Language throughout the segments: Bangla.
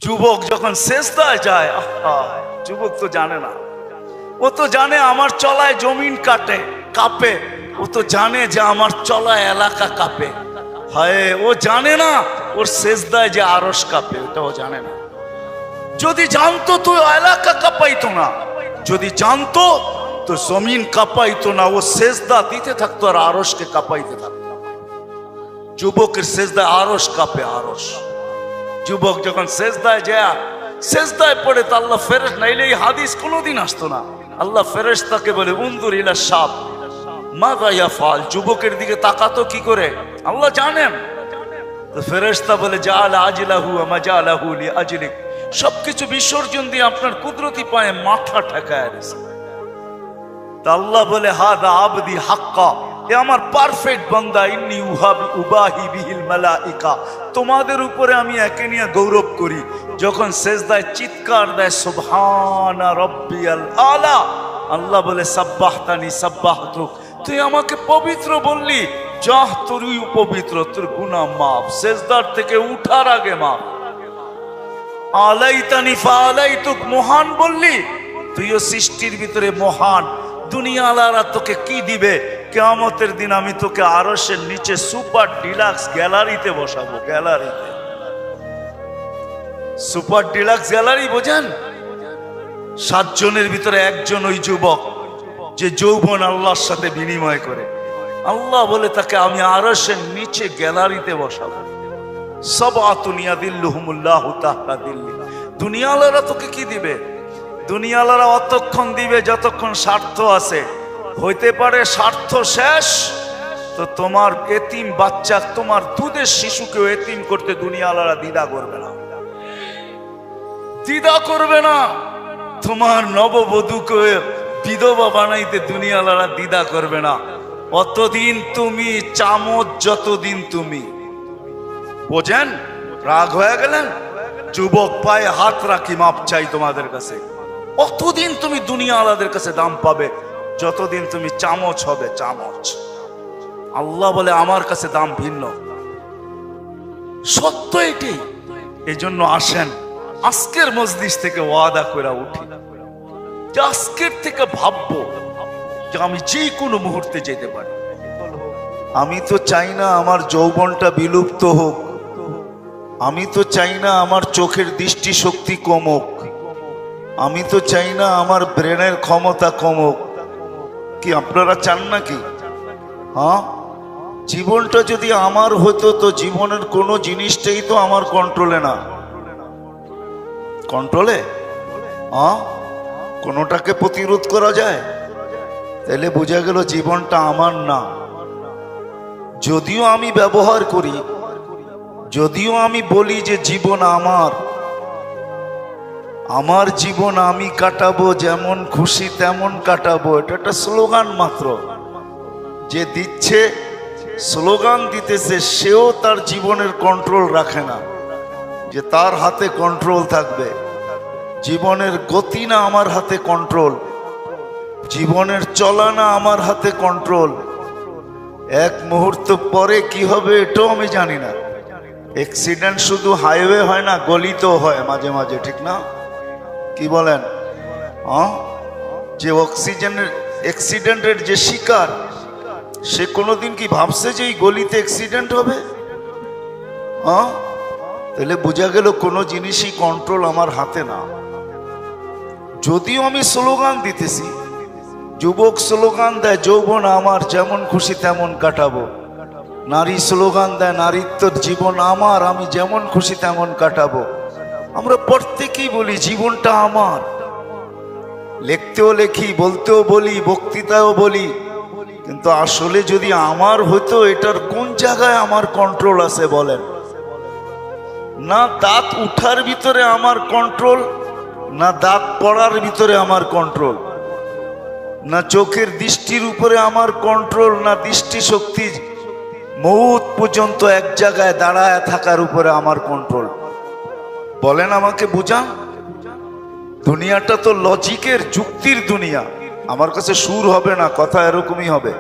যুবক যখন সেজদায় যায়, যুবক তো জানে না, ও তো জানে আমার চলায় জমিন কাঁপে, ও তো জানে যে আমার চলায় এলাকা কাঁপে। হায়, ও জানে না ওর সেজদায় যে আরশ কাঁপে, ওটা ও জানে না। যদি জানতো তো এলাকা কাঁপাইতো না, যদি জানতো তো জমিন কাঁপাইতো না। ও সেজদা দিতে থাকতো আর আরশকে কাঁপাইতে থাকতো। যুবকের সেজদায় আরশ কাঁপে, আরশ। যুবক যখন সেজদায় যায়, সেজদায় পড়ে তো আল্লাহ ফেরেশতা, নাইলে এই হাদিস কোনোদিন আসতো না। আল্লাহ ফেরেশতাকে বলে উনজুর ইলা শাব মাযা ইয়াফআল, যুবকের দিকে তাকাতো কি করে আল্লাহ জানেন। তো ফেরেশতা বলে জাআলা আজলাহু ওয়া মাজালাহু লিআজলিক, সবকিছু বিসর্জন দিয়ে আপনার কুদরতি পায়ে মাথা ঠেকায় দিয়েছে। তা আল্লাহ বলে হাদা আবদি হাক্কা, এ আমার পারফেক্ট বান্দা, ইন্নী উবাহি বিহিল মালাইকা, তোমাদের উপরে আমি একে নিয়ে গৌরব করি। যখন সেজদায় চিৎকার দেয় সুবহানা রাব্বিয়াল আলা, আল্লাহ বলে সাব্বাহতানি সাব্বাহতুক, তুই আমাকে পবিত্র বললি, যাহ তুই পবিত্র, তোর গুনাহ মাফ, সেজদার থেকে উঠার আগে মাফ। আলাইতানি ফাআলাইতুক, মহান বললি, তুইও সৃষ্টির ভিতরে মহান। দুনিয়া আলারা তোকে কি দিবে? কিয়ামতের দিন আমি তোকে আরশের নিচে সুপার ডিলাক্স গ্যালারিতে বসাবো। গ্যালারিতে, সুপার ডিলাক্স গ্যালারি বোঝেন? 7 জনের ভিতরে একজন ওই যুবক যে যৌবন আল্লাহর সাথে বিনিময় করে। আল্লাহ বলে তাকে আমি আরশের নিচে গ্যালারিতে বসাবো। সাবআতুন ইয়াদিল্লুহুমুল্লাহু তাহতা দিল্লি। দুনিয়াওয়ালারা তোকে কি দিবে? দুনিয়াওয়ালারা অতক্ষণ দিবে যতক্ষণ স্বার্থ আছে। হইতে পারে স্বার্থ শেষ তো তোমার এতিম বাচ্চা, তোমার দুধের শিশুকেও এতিম করতে দুনিয়াওয়ালারা দ্বিধা করবে না, দ্বিধা করবে না। তোমার নববধূকে বিধবা বানাইতে দুনিয়াওয়ালারা দ্বিধা করবে না। অতদিন তুমি চামচ, যতদিন তুমি বোঝেন। রাগ হয়ে গেলেন? যুবক পায়ে হাত রাখি, মাপ চাই তোমাদের কাছে। অতদিন তুমি দুনিয়াওয়ালাদের কাছে দাম পাবে যতদিন তুমি চামচ হবে, চামচ। আল্লাহ বলে আমার কাছে দাম ভিন্ন, সত্য এটাই। এই জন্য আসেন আজকের মজলিস থেকে ওয়াদা করে উঠি যে আজকের থেকে ভাববো যে আমি যে কোনো মুহূর্তে যেতে পারি। আমি তো চাই না আমার যৌবনটা বিলুপ্ত হোক, আমি তো চাই না আমার চোখের দৃষ্টি শক্তি কমুক, আমি তো চাই না আমার ব্রেনের ক্ষমতা কমুক। কি আপনারা চান নাকি? হ্যাঁ, জীবনটা যদি আমার হতো তো জীবনের কোনো জিনিসটাই তো আমার কন্ট্রোলে না। কন্ট্রোলে? হ্যাঁ, কোনোটাকে প্রতিরোধ করা যায়? তাহলে বোঝা গেল জীবনটা আমার না। যদিও আমি ব্যবহার করি, যদিও আমি বলি যে জীবন আমার, আমার জীবন আমি কাটাবো, যেমন খুশি তেমন কাটাবো, এটা একটা স্লোগান মাত্র। যে দিচ্ছে, স্লোগান দিতেছে, সেও তার জীবনের কন্ট্রোল রাখে না যে তার হাতে কন্ট্রোল থাকবে। জীবনের গতি না আমার হাতে কন্ট্রোল, জীবনের চলা না আমার হাতে কন্ট্রোল। এক মুহূর্ত পরে কি হবে এটাও আমি জানি না। অ্যাক্সিডেন্ট শুধু হাইওয়ে হয় না, গলিতেও হয় মাঝে মাঝে, ঠিক না? কি বলেন? যে অ্যাক্সিডেন্টের যে শিকার, সে কোনোদিন কি ভাবছে যে এই গলিতে অ্যাক্সিডেন্ট হবে? তাহলে বোঝা গেল কোনো জিনিসই কন্ট্রোল আমার হাতে না। যদিও আমি স্লোগান দিতেছি, যুবক স্লোগান দেয় যৌবন আমার, যেমন খুশি তেমন কাটাবো। নারী স্লোগান দেয় নারীত্বর জীবন আমার, আমি যেমন খুশি তেমন কাটাবো। আমরা প্রত্যেকেই বলি জীবনটা আমার, লিখতেও লেখি, বলতেও বলি, বক্তৃতাও বলি, কিন্তু আসলে যদি আমার হতো এটার কোন জায়গায় আমার কন্ট্রোল আছে বলেন? না দাঁত উঠার ভিতরে আমার কন্ট্রোল, না দাঁত পড়ার ভিতরে আমার কন্ট্রোল, না চোখের দৃষ্টির উপরে আমার কন্ট্রোল, না দৃষ্টি শক্তি মৌত পর্যন্ত এক জায়গায় দাঁড়ায় থাকার উপরে আমার কন্ট্রোল। বলেন আমাকে বুঝান। দুনিয়াটা তো লজিকের, যুক্তির দুনিয়া। আমার কাছে সুর হবে না, কথা এরকমই হবে।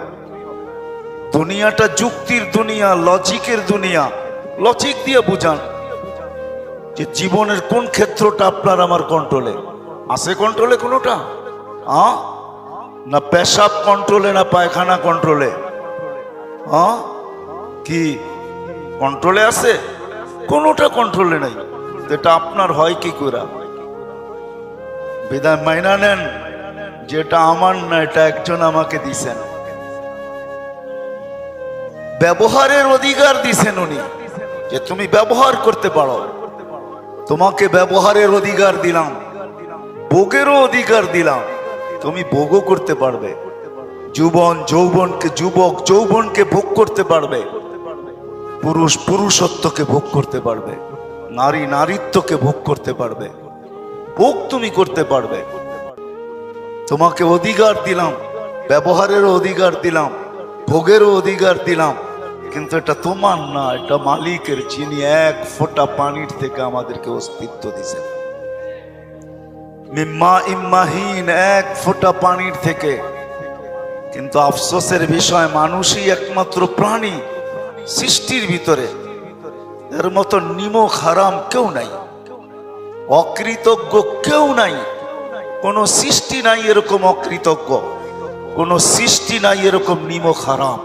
দুনিয়াটা যুক্তির দুনিয়া, লজিকের দুনিয়া। লজিক দিয়ে বুঝান। যে জীবনের কোন ক্ষেত্রটা আপনার আমার কন্ট্রোলে আছে? কন্ট্রোলে কোনোটা? না পেশাব কন্ট্রোলে, না পায়খানা কন্ট্রোলে? কি কন্ট্রোলে আছে? কোনোটা কন্ট্রোলে নাই। এটা আপনার হয় কি করে? বিদায় মাইনা নেন যেটা আমার না, এটা একজন আমাকে দিছেন, ব্যবহারের অধিকার দিছেন উনি, যে তুমি ব্যবহার করতে পারো। তোমাকে ব্যবহারের অধিকার দিলাম, ভোগেরও অধিকার দিলাম, তুমি ভোগও করতে পারবে। যুবক যৌবনকে ভোগ করতে পারবে, পুরুষ পুরুষত্বকে ভোগ করতে পারবে, নারী নারীত্বকে ভোগ করতে পারবে, ভোগ তুমি করতে পারবে। তোমাকে অধিকার দিলাম, ব্যবহারেরও অধিকার দিলাম, ভোগেরও অধিকার দিলাম, কিন্তু এটা তোমার না, এটা মালিকের, যিনি এক ফোঁটা পানির থেকে আমাদেরকে অস্তিত্ব দিয়েছেন। মিম্মা ইম্মাহিন, এক ফোঁটা পানির থেকে। কিন্তু আফসোসের বিষয়, মানুষই একমাত্র প্রাণী সৃষ্টির ভিতরে এর মতো নিমক হারাম কেউ নাই, অকৃতজ্ঞ কেউ নাই। কোন সৃষ্টি নাই এরকম অকৃতজ্ঞ, কোন সৃষ্টি নাই এরকম নিমক হারাম।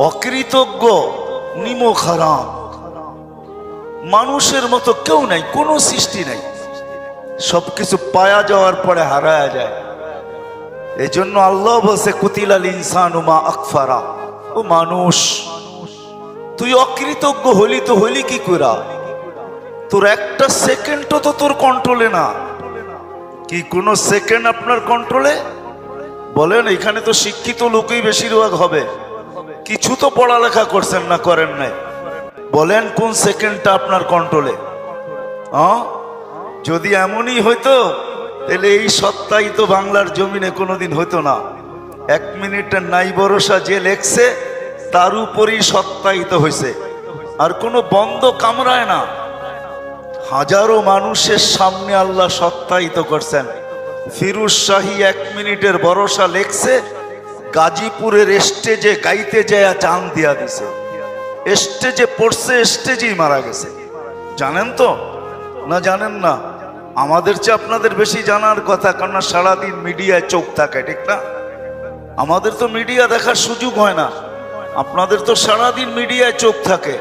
অকৃতজ্ঞ, নিমক হারাম, মানুষের মতো কেউ নাই, কোন সৃষ্টি নাই। সবকিছু পায়া যাওয়ার পরে হারায়া যায়। এই জন্য আল্লাহ বলছে কুতিলাল ইনসানু মা আকফারা, ও মানুষ তুই অকৃতজ্ঞ হলি তো হলি কি করে? তোর একটা সেকেন্ডও তো তোর কন্ট্রোলে না। কি কোন সেকেন্ড আপনার কন্ট্রোলে? বলেন, এখানে তো শিক্ষিত লোকই বেশিরভাগ হবে, কিছু তো পড়ালেখা করছেন না, করেন নাই। বলেন কোন সেকেন্ডটা আপনার কন্ট্রোলে? যদি এমনই হইতো তাহলে এই সত্তাই তো বাংলার জমিনে কোনোদিন হইতো না। 1 মিনিটের নাই ভরসা যে লেখছে তার উপরই সত্তায়িত হয়েছে, আর কোনো বন্ধ কামড়ায় না। হাজারো মানুষের সামনে আল্লাহ সত্তায়িত করছেন। ফিরোজ শাহী 1 মিনিটের ভরসা লেখছে, গাজীপুরের স্টেজে গাইতে যায় চান দিয়া দিছে, স্টেজে পড়ছে, স্টেজেই মারা গেছে। জানেন তো না জানেন না? আমাদের চেয়ে আপনাদের বেশি জানার কথা, কারণ সারাদিন মিডিয়ায় চোখ থাকে, ঠিক না? আমাদের তো মিডিয়া দেখার সুযোগ হয় না, আপনাদের তো সারাদিন মিডিয়ায় চোখ থাকে।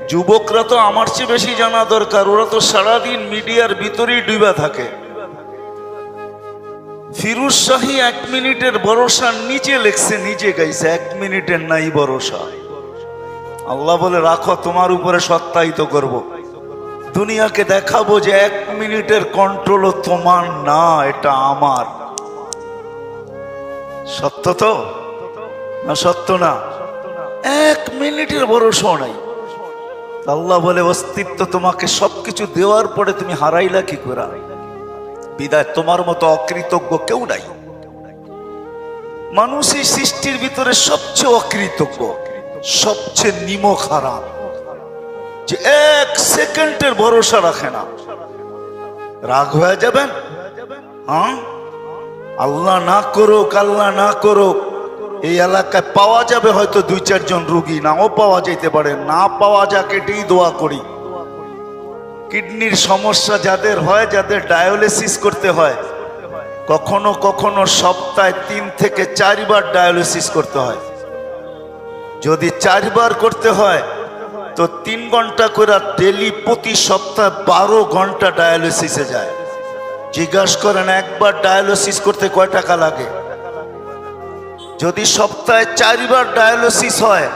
যুবকরা তো আমার চেয়ে বেশি জানা দরকার, ওরা তো সারাদিন মিডিয়ার ভিতরেই ডুবা থাকে। ফিরোজ শাহী 1 মিনিটের ভরসা নিজে লেখছে, নিজে গাইছে, 1 মিনিটের নাই ভরসা। আল্লাহ বলে রাখো, তোমার উপরে সত্যায়িত করব, দুনিয়াকে দেখাবো যে 1 মিনিটের কন্ট্রোলও তোমার না, এটা আমার। সত্য তো না? সত্য না? 1 মিনিটের ভরসা নাই। আল্লাহ বলে অস্তিত্ব তোমাকে সবকিছু দেওয়ার পরে তুমি হারাইলা কি করে? বিদায় তোমার মতো অকৃতজ্ঞ কেউ নাই। মানুষই সৃষ্টির ভিতরে সবচেয়ে অকৃতজ্ঞ, সবচেয়ে নিমক হারাম, যে 1 সেকেন্ডের ভরসা রাখে না। রাগ হয়ে যাবেন? আল্লাহ না করুক, আল্লাহ না করুক, এই এলাকায় পাওয়া যাবে হয়তো 2-4 জন রোগী, নাও পাওয়া যেতে পারে, না পাওয়া যাক এটাই দোয়া করি। কিডনির সমস্যা যাদের হয়, যাদের ডায়ালিসিস করতে হয়, কখনো কখনো সপ্তাহে 3 থেকে 4 বার ডায়ালিসিস করতে হয়। যদি 4 বার করতে হয় তো 3 ঘন্টা করে ডেলি, প্রতি সপ্তাহে 12 ঘন্টা ডায়ালিসিসে যায়। জিজ্ঞাসা করেন একবার ডায়ালিসিস করতে কয় টাকা লাগে? যদি সপ্তাহে 4 বার ডায়ালিসিস হয়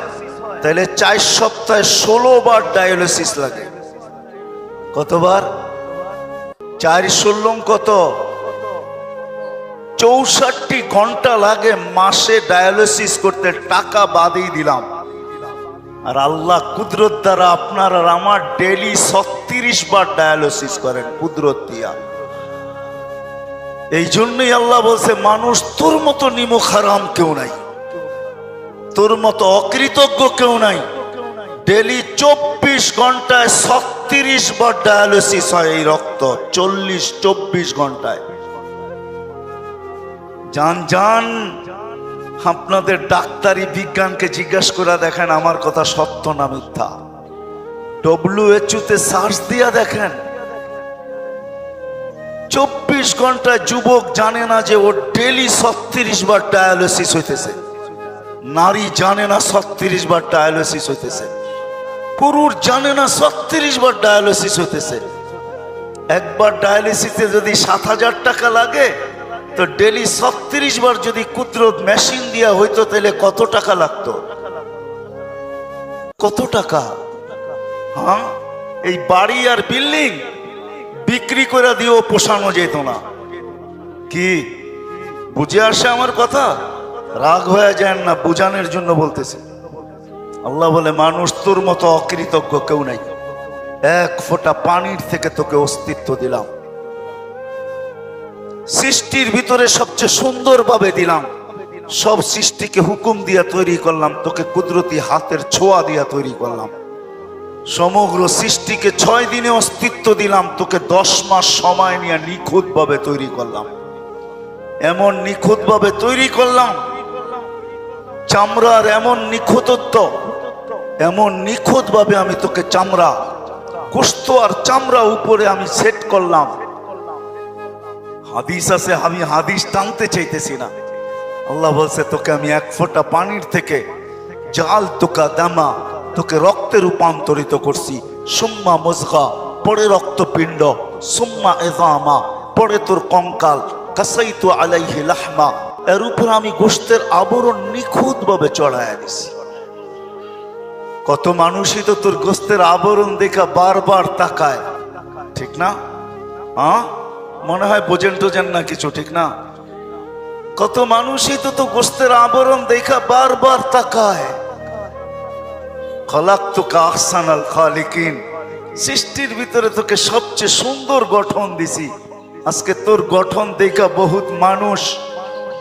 তাহলে 4 সপ্তাহে 16 বার ডায়ালিসিস লাগে। কতবার? 4 16 কত? 64 ঘন্টা লাগে মাসে ডায়ালিসিস করতে, টাকা বাদই দিলাম। আর আল্লাহ কুদরত দ্বারা আপনার আর আমার ডেলি 36 বার ডায়ালিসিস করেন কুদরত দিয়া। এই জন্যই আল্লাহ বলছে, মানুষ তোর মতো নিমক হারাম কেউ নাই, তোর মতো অকৃতজ্ঞ কেউ নাই। ডেলি 24 ঘন্টায় 36 বার ডায়ালিসিস হয় এই রক্ত, 24 ঘন্টায়। জান আপনাদের ডাক্তারি বিজ্ঞানকে জিজ্ঞাসা করে দেখেন আমার কথা সত্য না মিথ্যা। WHO তে সার্চ দিয়া দেখেন, 24 ঘন্টায় যুবক জানে না যে ওর ডেলি 36 বার ডায়ালিসিস হইতেছে। নারী জানে না 36 বার ডায়ালিসিস হইতেছে। পুরুষ জানে না 36 বার ডায়ালিসিস হইতেছে। একবার ডায়ালিসিসে যদি 7,000 টাকা লাগে, তো ডেলি 36 বার যদি কুদরত মেশিন দিয়া হইতো তাহলে কত টাকা লাগতো? কত টাকা? হ্যাঁ, এই বাড়ি আর বিল্ডিং বিক্রি করে দিয়েও পোষানো যেত না। কি বুঝে আসে আমার কথা? রাগ হয়ে যায় না, বুঝানোর জন্য বলতেছে। আল্লাহ বলে, মানুষ তোর মতো অকৃতজ্ঞ কেউ নাই। এক ফোঁটা পানির থেকে তোকে অস্তিত্ব দিলাম, সৃষ্টির ভিতরে সবচেয়ে সুন্দর ভাবে দিলাম, সব সৃষ্টিকে হুকুম দিয়া তৈরি করলাম, তোকে কুদরতি হাতের ছোঁয়া দিয়া তৈরি করলাম। সমগ্র সৃষ্টিকে 6 দিনে অস্তিত্ব দিলাম, তোকে 10 মাস সময় নিয়ে নিখুঁত ভাবে তৈরি করলাম। এমন নিখুঁত ভাবে তৈরি করলাম, চামড়ার এমন নিখুঁতত্ব, এমন নিখুঁত ভাবে আমি তোকে চামড়া, গোশত আর চামড়া উপরে আমি সেট করলাম। হাদিস আছে, আমি হাদিস টানতে চাইতেছি না। আল্লাহ বলছে, তোকে আমি এক ফোঁটা পানির থেকে জাল তোকা দামা, তোকে রক্তে রূপান্তরিত করছি। সুম্মা মুজগা, পরে রক্তপিণ্ড, সুম্মা ইযামা, পরে তোর কঙ্কাল, কাসাইতু আলাইহি লাহমা, এর উপর আমি গোশতের আবরণ নিখুঁত ভাবে চড়াইয়া দিছি। কত মানুষই তো তোর গোশতের আবরণ দেখা বারবার তাকায়, ঠিক না? হ্যাঁ, মনে হয় বোঝেন টোজেন না কিছু, ঠিক না? কত মানুষই তো গোশতের আবরণ দেখা বারবার তাকায়। খালাকতুকা আহসানাল খালিকিন, সৃষ্টির ভিতরে তোকে সবচেয়ে সুন্দর গঠন দিছি। আজকে তোর গঠন দেখা বহুত মানুষ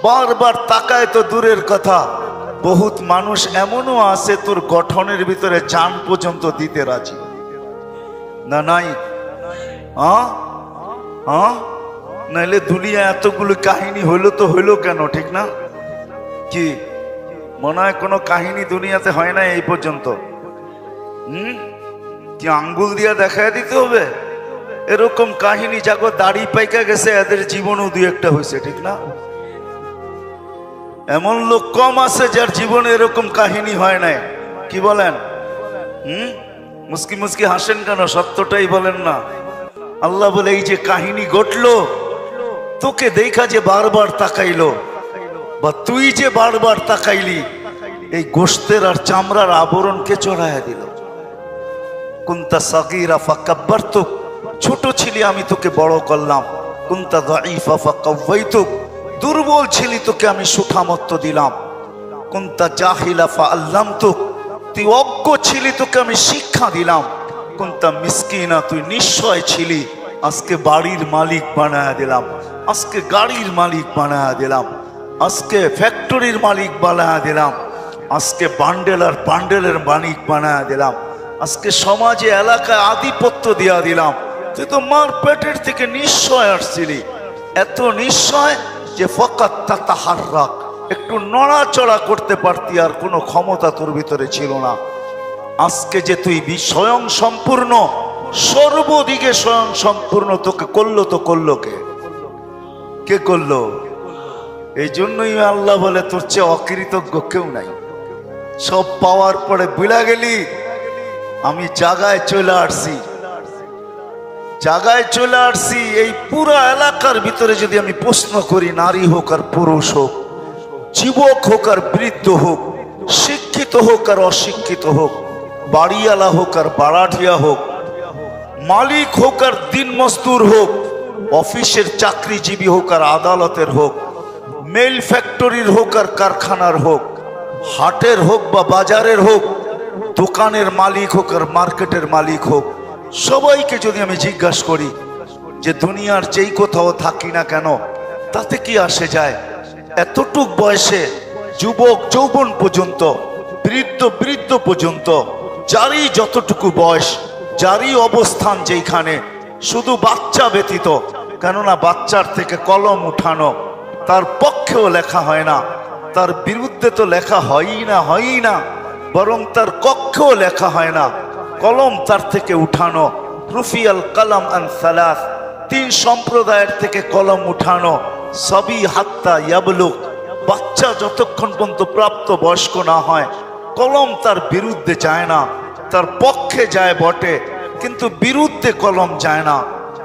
বারবার তাকায় তো দূরের কথা, বহুত মানুষ এমনও আছে তোর গঠনের ভিতরে জান পর্যন্ত দিতে রাজি না। নাই? হ্যাঁ হ্যাঁ, নাইলে দুনিয়া এতগুলো কাহিনী হইলো তো হইলো কেন, ঠিক না? কি মনে হয় কোনো কাহিনী দুনিয়াতে হয় না এই পর্যন্ত? কি আঙ্গুল দিয়া দেখায় দিতে হবে? এরকম কাহিনী যাগো দাড়ি পাইকা গেছে, এদের জীবনও 2-1টা হয়েছে, ঠিক না? এমন লোক কম আছে যার জীবনে এরকম কাহিনী হয় নাই। কি বলেন? মুস্কি মুস্কি হাসেন কেন? সত্যটাই বলেন না। আল্লাহ বলে, এই যে কাহিনী ঘটলো, তোকে দেখা যে বারবার তাকাইলো, বা তুই যে বারবার তাকাইলি, এই গোশতের আর চামড়ার আবরণকে চড়াইয়া দিল। কুনতা সাগীরা ফাকাব্বারতুক, ছোট ছিলি আমি তোকে বড় করলাম। কুনতা দাঈফা ফাকাওয়াইতুক, দুর্বল ছিলি তোকে আমি সুঠামত্ব দিলাম। কুনতা জাহিলা ফাআল্লামতুক, তুই অজ্ঞ ছিলি তোকে আমি শিক্ষা দিলাম। কুনতা মিসকিনা, তুই নিঃস্বয় ছিলি, আজকে বাড়ির মালিক বানায়া দিলাম, আজকে গাড়ির মালিক বানায়া দিলাম, আজকে ফ্যাক্টরির মালিক বানায়া দিলাম, আজকে বান্ডেল আর বান্ডেলের মালিক বানায়া দিলাম, আজকে সমাজে এলাকায় আধিপত্য দিয়া দিলাম। তুই তো মার পেটের থেকে নিঃস্বয় আসছিলি, এত নিঃস্বয় যে ফাকাত তাতাহাররাক, একটু নড়াচড়া করতে পারতি, আর কোনো ক্ষমতা তোর ভিতরে ছিল না। আজকে যে তুই স্বয়ং সম্পূর্ণ, সর্বদিকে স্বয়ং সম্পূর্ণ, তোকে করলো তো করলো কে? কে করলো? এই জন্যই আল্লাহ বলে, তোর চেয়ে অকৃতজ্ঞ কেউ নাই। সব পাওয়ার পরে ভুলা গেলি আমি জায়গায় চলে আসছি, জায়গায় চলে আসছি। এই পুরো এলাকার ভিতরে যদি আমি প্রশ্ন করি, নারী হোক আর পুরুষ হোক, যুবক হোক আর বৃদ্ধ হোক, শিক্ষিত হোক আর অশিক্ষিত হোক, বাড়িওয়ালা হোক আর বাড়াঠিয়া হোক, মালিক হোক আর দিন মজদুর হোক, অফিসের চাকরিজীবী হোক আর আদালতের হোক, মেল ফ্যাক্টরির হোক আর কারখানার হোক, হাটের হোক বা বাজারের হোক, দোকানের মালিক হোক আর মার্কেটের মালিক হোক, সবাইকে যদি আমি জিজ্ঞাসা করি যে দুনিয়ার যেই কোথাও থাকি না কেন, তাতে কি আসে যায়? এতটুক বয়সে যুবক যৌবন পর্যন্ত, বৃদ্ধ পর্যন্ত, যারই যতটুকু বয়স, যারই অবস্থান যেখানে, শুধু বাচ্চা ব্যতীত, কেননা বাচ্চার থেকে কলম উঠানো তার পক্ষেও লেখা হয় না, তার বিরুদ্ধে তো লেখা হয়ই না, বরং তার কক্ষেও লেখা হয় না। কলম তার থেকে উঠানো। রুফিয়াল কালাম আন সালাস, 3 সম্প্রদায়ের থেকে কলম উঠানো। সবই হাত্তা ইয়াবলুক, বাচ্চা যতক্ষণ পর্যন্ত প্রাপ্ত বয়স্ক না হয় কলম তার বিরুদ্ধে যায় না, তার পক্ষে যায় বটে কিন্তু বিরুদ্ধে কলম যায় না।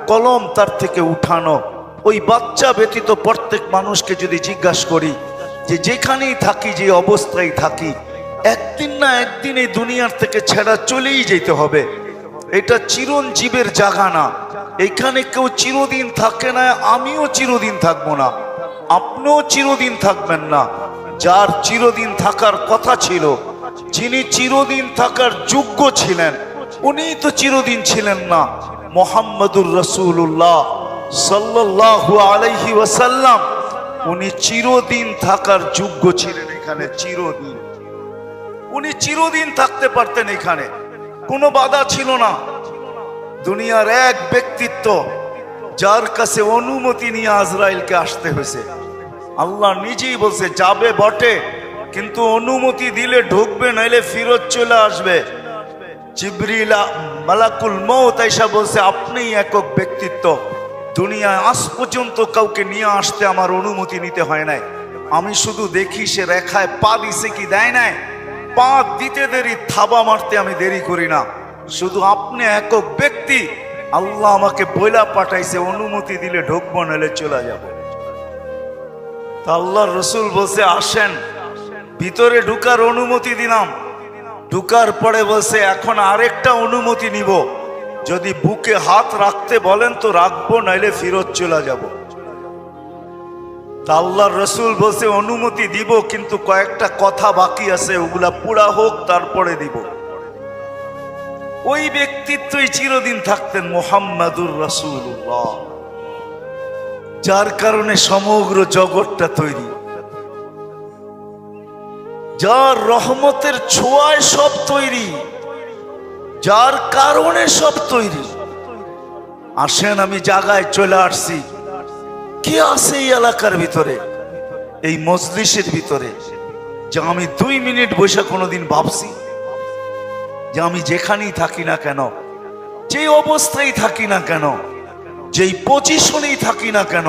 কলম তার থেকে উঠানো। ওই বাচ্চা ব্যতীত প্রত্যেক মানুষকে যদি জিজ্ঞাসা করি যে যেখানেই থাকি, যে অবস্থায় থাকি, একদিন না একদিন এই দুনিয়ার থেকে ছেড়া চলেই যেতে হবে। এটা চিরঞ্জীবের জায়গা না। এখানে কেউ চিরদিন থাকে না, আমিও চিরদিন থাকবো না, আপনিও চিরদিন থাকবেন না। যার চিরদিন থাকার কথা ছিল, যিনি চিরদিন থাকার যোগ্য ছিলেন, উনি তো চিরদিন ছিলেন না। মুহাম্মদুর রাসূলুল্লাহ সাল্লাল্লাহু আলাইহি ওয়াসাল্লাম, উনি চিরদিন থাকার যোগ্য ছিলেন। এখানে চিরদিন উনি চিরদিন থাকতে পারতেন, এখানে কোনো বাধা ছিল না। দুনিয়ার এক ব্যক্তিত্ব যার কাছে অনুমতি নিয়ে আজরাইলকে আসতে হয়েছে। আল্লাহ নিজেই বলছে যাবে বটে কিন্তু অনুমতি দিলে ঢুকবে, নাইলে ফিরত চলে আসবে। জিবরিল মালাকুল মউত আয়েশা বলছে আপনিই একক ব্যক্তিত্ব, দুনিয়ায় আজ পর্যন্ত কাউকে নিয়ে আসতে আমার অনুমতি নিতে হয় নাই। আমি শুধু দেখি সে রেখায় পা দিছে কি দেয় নাই, পা দিতে দেরি, থাবা মারতে আমি দেরি করি না। শুধু আপনি একক ব্যক্তি, আল্লাহ আমাকে বইলা পাঠাইছে অনুমতি দিলে ঢুকবো, নাহলে চলে যাবে। তা আল্লাহর রাসূল বলছে আসেন, ভিতরে ঢুকার অনুমতি দিলাম। ঢুকার পরে বলছে এখন আরেকটা অনুমতি নিব, যদি বুকে হাত রাখতে বলেন তো রাখবো, নাইলে ফিরত চলে যাব। তা আল্লাহর রাসূল বলছে অনুমতি দিব কিন্তু কয়েকটা কথা বাকি আছে, ওগুলা পুরা হোক তারপরে দিব। ওই ব্যক্তিত্বই চিরদিন থাকতেন, মুহাম্মাদুর রাসূলুল্লাহ, যার কারণে সমগ্র জগৎটা তৈরি, যার রহমতের ছোঁয়ায় সব তৈরি, যার কারণে সব তৈরি। আসেন আমি জায়গায় চলে আসছি। কে আছে এই এলাকার ভিতরে, এই মজলিসের ভিতরে, যে আমি 2 মিনিট বসে কোনোদিন ভাবছি যে আমি যেখানেই থাকি না কেন, যে অবস্থায় থাকি না কেন, যেই পজিশনেই থাকি না কেন,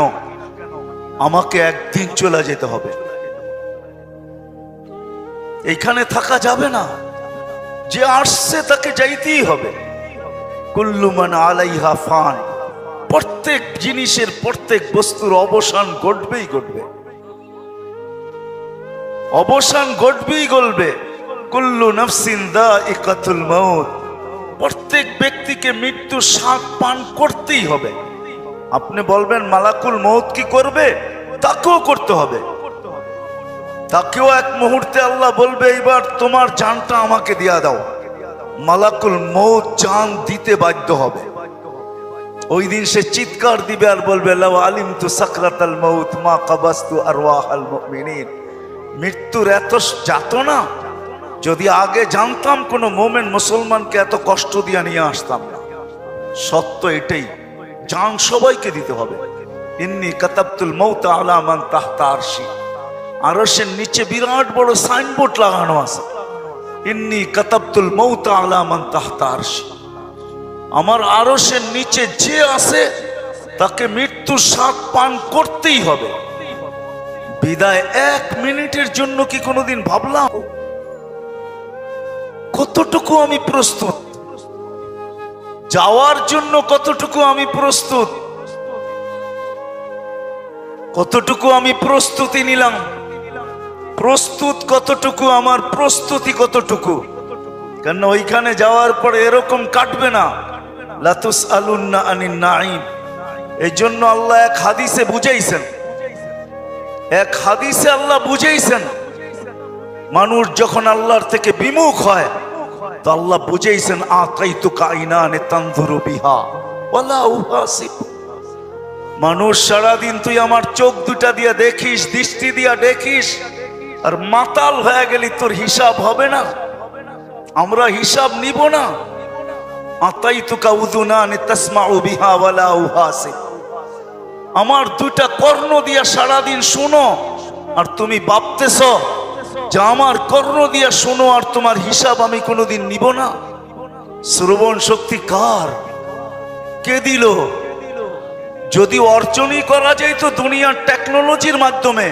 আমাকে একদিন চলে যেতে হবে, এইখানে থাকা যাবে না। যে আসছে তাকে যাইতেই হবে। কুল্লু মান আলাইহা ফান, প্রত্যেক জিনিসের, প্রত্যেক বস্তুর অবসান ঘটবেই ঘটবে, অবসান ঘটবেই ঘটবে। কুল্লু নাফসিন যায়িকাতুল মাউত, প্রত্যেক ব্যক্তিকে মৃত্যু স্বাদ পান করতেই হবে। আপনি বলবেন মালাকুল মউত কি করবে? তাকেও করতে হবে। তাকেও এক মুহূর্তে আল্লাহ বলবে এইবার তোমার জানটা আমাকে দিয়া দাও। মালাকুল মউত জান দিতে বাধ্য হবে। ওই দিন সে চিৎকার দিবে আর বলবে লাউ আলিমতু সাকরাতাল মাউত মা কাবাস্তু আরওয়াহাল মুমিনিন। মৃত্যুর এত যাতনা যদি আগে জানতাম, কোন মোমেন মুসলমানকে এত কষ্ট দিয়ে নিয়ে আসতাম না। সত্য এটাই, জান সবাইকে দিতে হবে। ইন্নী কাতাবতুল মাউত আলা মান তাহতা আরশি, আরশের নিচে বিরাট বড় সাইনবোর্ড লাগানো আছে, ইন্নী কাতাবতুল মাউত আলা মান তাহতা আরশি। আমার আরশের নিচে যে আছে তাকে মৃত্যুর স্বাদ পান করতেই হবে। বিদায় 1 মিনিটের জন্য কি কোনোদিন ভাবলাম কতটুকু আমি প্রস্তুত যাওয়ার জন্য? কতটুকু আমি প্রস্তুত, কতটুকু আমি প্রস্তুতি নিলাম, প্রস্তুত কতটুকু, আমার প্রস্তুতি কতটুকু? কেন ওইখানে যাওয়ার পরে এরকম কাটবে না, লা তুসআলুন্না আনিন নাঈম। এই জন্য আল্লাহ এক হাদিসে বুঝাইছেন, এক হাদিসে আল্লাহ বুঝাইছেন, মানুষ যখন আল্লাহর থেকে বিমুখ হয় তো আল্লাহ বুঝাইছেন আতাইতুকা আইনানে তানজুরু বিহা ওয়ালা উহাসিব। মানুষ সারাদিন তুই আমার চোখ দুটা দিয়া দেখিস, দৃষ্টি দিয়া দেখিস, আর মাতাল হয়ে গেলি তোর হিসাব হবে না, আমরা হিসাব নিব না। আতাইতুকা উযুনানি তাসমাউ বিহা ওয়ালা উহাসিব। আমার 2টা কর্ণ দিয়া সারাদিন শুনো, আর তুমি ভাবতেছ যে আমার কর্ণ দিয়া শোনো আর তোমার হিসাব আমি কোনোদিন নিব না। শ্রবণ শক্তি কার? কে দিল? যদি অর্জনই করা যায় তো দুনিয়ার টেকনোলজির মাধ্যমে,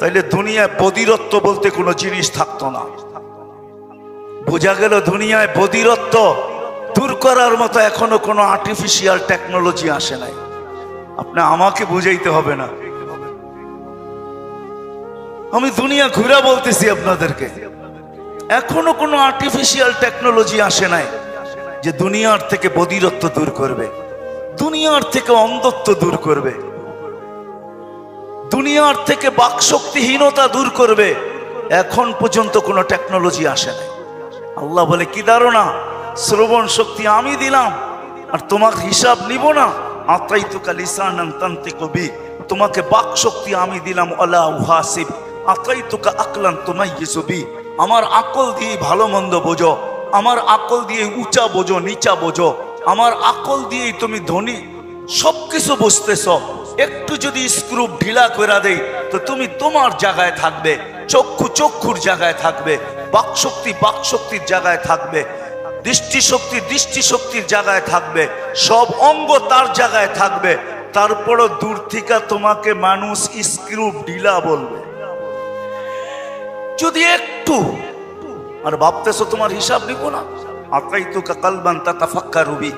তাইলে দুনিয়ায় বধিরত্ব বলতে কোনো জিনিস থাকতো না। বোঝা গেল দুনিয়ায় বধিরত্ব দূর করার মতো এখনো কোনো আর্টিফিশিয়াল টেকনোলজি আসে নাই। আপনি আমাকে বুঝাইতে হবে না, আমি দুনিয়া ঘুরে বলতেছি আপনাদেরকে, এখনো কোনো আর্টিফিশিয়াল টেকনোলজি আসে নাই যে দুনিয়ার থেকে বধিরত্ব দূর করবে, দুনিয়ার থেকে অন্ধত্ব দূর করবে, দুনিয়ার থেকে বাকশক্তিহীনতা দূর করবে। এখন পর্যন্ত কোনো টেকনোলজি আসে নাই। আল্লাহ বলে কি ধারণা? শ্রবণ শক্তি আমি দিলাম আর তোমার হিসাব নিব না। আতাইতুকা লিসানান তানতিকু বি, তোমাকে বাক শক্তি আমি দিলাম। আলা উহাসিব আতাইতুকা আকলান তুমাইয়িজু বি, আমার আকল দিয়ে ভালো মন্দ বোঝো, আমার আকল দিয়ে উঁচা বোঝো নিচা বোঝো, আমার আকল দিয়েই তুমি ধনী সবকিছু বুঝতেছ। একটু যদি স্ক্রু ঢিলা করে দেই তো তুমি তোমার জায়গায় থাকবে, চক্ষু চক্ষুর জায়গায় থাকবে, বাকশক্তি বাকশক্তির জায়গায় থাকবে, দৃষ্টিশক্তি দৃষ্টিশক্তির জায়গায় থাকবে, সব অঙ্গ তার জায়গায় থাকবে। তারপরও দূর থেকে তোমাকে মানুষ স্ক্রু ঢিলা বলবে যদি একটু, আর ভাবতেছো তোমার হিসাব নিব না। আতাইতুকা কালবান তাতাফাক্কারু বি,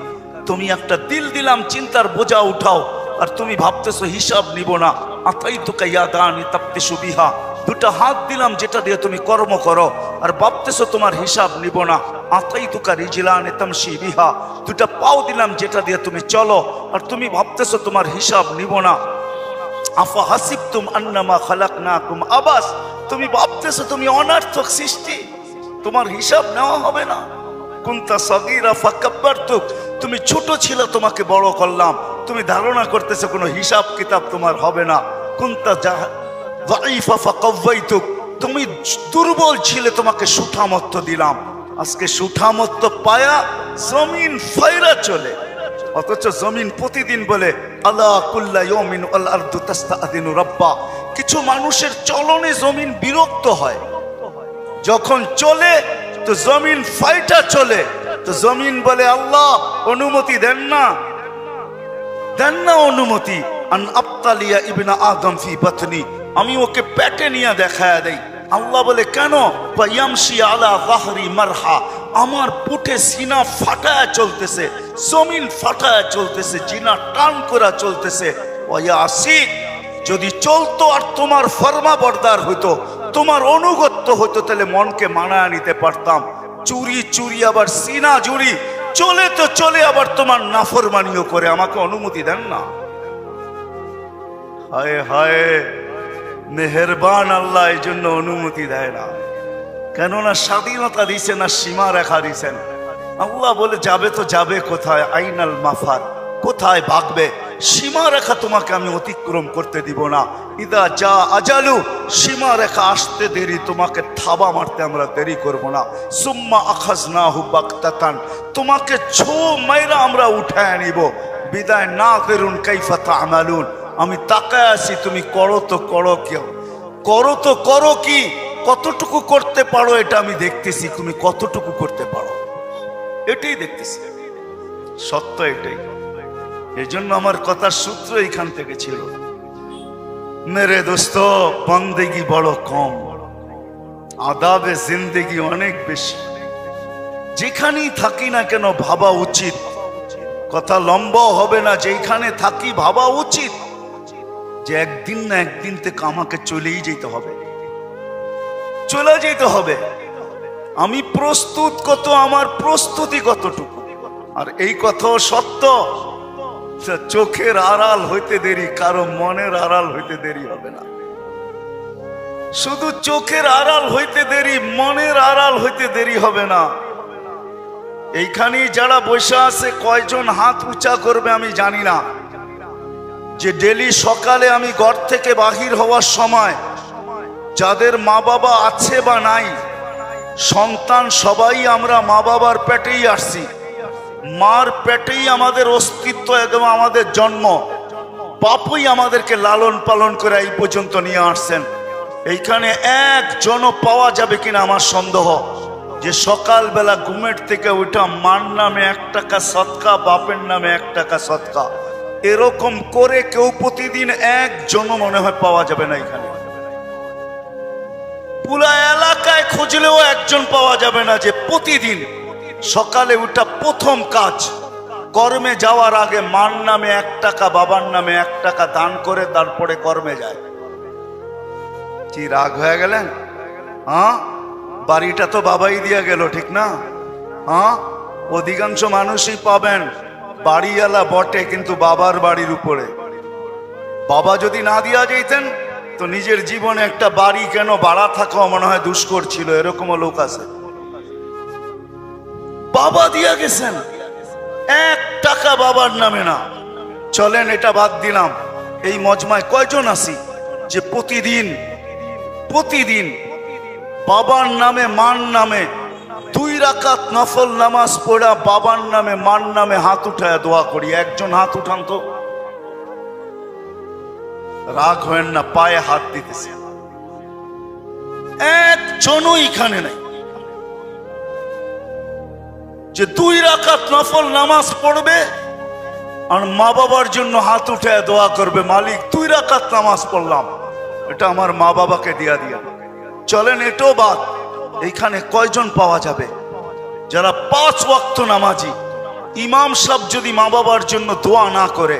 তুমি একটা দিল দিলাম চিন্তার বোঝা উঠাও, আর তুমি ভাবতেছো হিসাব নিব না। আতাইতুকা ইয়াদানি তাফতিশু বিহা, দুটা হাত দিলাম যেটা দিয়ে তুমি কর্ম করো, আর ভাবতেছো তোমার হিসাব নিব না। আতাইতুকা রিজলানি তামশি বিহা, দুটা পাও দিলাম যেটা দিয়ে তুমি চলো, আর তুমি ভাবতেছো তোমার হিসাব নিব না। আফা হাসিবতুম আন্নামা খালাকনাকুম আবাস, তুমি ভাবতেছো তুমি অনার্থক সৃষ্টি, তোমার হিসাব নেওয়া হবে না। কুনতা সাগীরা ফাকাব্বারতুক, তুমি ছোট ছিল তোমাকে বড় করলাম, তুমি ধারণা করতেছো কোনো হিসাব কিতাব তোমার হবে না। কুনতা যায়ীফা ফাকাওয়াইতুক, তুমি দুর্বল ছিলে তোমাকে সুঠামত্ব দিলাম, আজকে সুঠামত্ব পায়া জমিন ফায়রা চলে। অথচ জমিন প্রতিদিন বলে আলা কুল্লা ইয়াউমিন আল আরদু তাস্তাআযিনু রাব্বা, কিছু মানুষের চলনে জমিন বিরক্ত হয়, যখন চলে তো জমিন ফাইটা চলে, তো জমিন বলে আল্লাহ অনুমতি দেন না, দেন না অনুমতি। আন আবতালিয়া ইবনা আদম ফি বাতনি, আমি ওকে পেটে নিয়ে দেখায়া দেই। আল্লাহ বলে কেন? ইয়ামশি আলা যাহরি মারহা, আমার পুটে সিনা ফাটায়া চলতেছে, জমিন ফাটায়া চলতেছে, জিনা টান করা চলতেছে। ওয়াসি, যদি চলতো আর তোমার ফরমাবরদার হইতো, তোমার অনুগত্য হইতো, তাহলে মনকে মানায় নিতে পারতাম। চুরি চুরি আবার সিনা জুড়ি, চলে তো চলে আবার তোমার নাফরমানিও করে, আমাকে অনুমতি দেন না। হায় হায়, মেহেরবান আল্লাহ এই জন্য অনুমতি দেয় না, কেননা স্বাধীনতা দিছেন না সীমা রেখা দিছেন। আল্লাহ বলে যাবে তো যাবে কোথায়, আইনাল মাফার, কোথায় ভাগবে, সীমা রেখা তোমাকে আমি অতিক্রম করতে দিব না। ইদা যা আজালু, সীমা রেখা আসতে দেরি, তোমাকে থাবা মারতে আমরা দেরি করব না। সুম্মা আখাজনাহু বাগতাতান, তোমাকে ছো মাইরা আমরা উঠায় নিব। বিদায় না করুন কাইফা তা'মালুন, আমি তাকায় আছি তুমি করো তো করো, কেউ করো তো করো কি, কতটুকু করতে পারো এটা আমি দেখতেছি, তুমি কতটুকু করতে পারো এটাই দেখতেছি, সত্য এটাই। এই জন্য আমার কথার সূত্র এখান থেকে ছিল, মেরে দোস্ত বন্দেগি বড় কম, আদাবে জিন্দেগি অনেক বেশি। যেখানেই থাকি না কেন ভাবা উচিত, কথা লম্বা হবে না, যেখানে থাকি ভাবা উচিত যে একদিন না একদিন থেকে আমাকে চলেই যেতে হবে, চলে যেতে হবে। আমি প্রস্তুত কত, আমার প্রস্তুতি কতটুকু। আর এই কথাও সত্য, চোখের আড়াল হইতে দেরি, কারো মনের আড়াল হইতে দেরি হবে না। শুধু চোখের আড়াল হইতে দেরি, মনের আড়াল হইতে দেরি হবে না। এইখানেই যারা বসে আছে কয়জন হাত উঁচা করবে আমি জানি না, যে ডেলি সকালে আমি ঘর থেকে বাহির হওয়ার সময় যাদের মা বাবা আছে বা নাই, সন্তান সবাই আমরা মা বাবার পেটেই আসছি, মার পেটেই আমাদের অস্তিত্ব, একদম আমাদের জন্ম, বাপুই আমাদেরকে লালন পালন করে এই পর্যন্ত নিয়ে আসছেন। এইখানে একজনও পাওয়া যাবে কিনা আমার সন্দেহ, যে সকালবেলা ঘুমের থেকে উঠা মার নামে 1 টাকা সদকা, বাপের নামে 1 টাকা সদকা, এরকম করে কেউ প্রতিদিন একজনও মনে হয় পাওয়া যাবে না এখানে। পুরা এলাকায় খুঁজলেও একজন পাওয়া যাবে না যে প্রতিদিন সকালে উঠা প্রথম কাজ কর্মে যাওয়ার আগে মার নামে 1 টাকা, বাবার নামে 1 টাকা দান করে তারপরে কর্মে যায়। কি রাগ হয়ে গেলেন? হ্যাঁ, বাড়িটা তো বাবাই দিয়া গেল, ঠিক না? হ্যাঁ, অধিকাংশ মানুষই পাবেন বাড়িওয়ালা বটে কিন্তু বাবার বাড়ির উপরে। বাবা যদি না দিয়া যেতেন তো নিজের জীবনে একটা বাড়ি কেন ভাড়া থাকা মনে হয় দুষ্কর ছিল, এরকমও লোক আছে। বাবা দিয়া গেছেন 1 টাকা বাবার নামে না। চলেন এটা বাদ দিলাম, এই মজমায় কয়জন আছি যে প্রতিদিন বাবার নামে মার নামে 2 রাকাত নফল নামাজ পড়া, বাবার নামে মার নামে হাত উঠায় দোয়া করি? একজন হাত উঠান তো। রাগ হয় না, পায়ে হাত দিতেছে, একজনও এখানে নাই যে 2 রাকাত নফল নামাজ পড়বে আর মা বাবার জন্য হাত উঠায় দোয়া করবে, মালিক 2 রাকাত নামাজ পড়লাম, এটা আমার মা বাবাকে দিয়া দিয়া। চলেন এটাও বাদ, এইখানে কয়জন পাওয়া যাবে যারা 5 ওয়াক্ত নামাজি? ইমাম সাহেব যদি মা বাবার জন্য দোয়া না করে,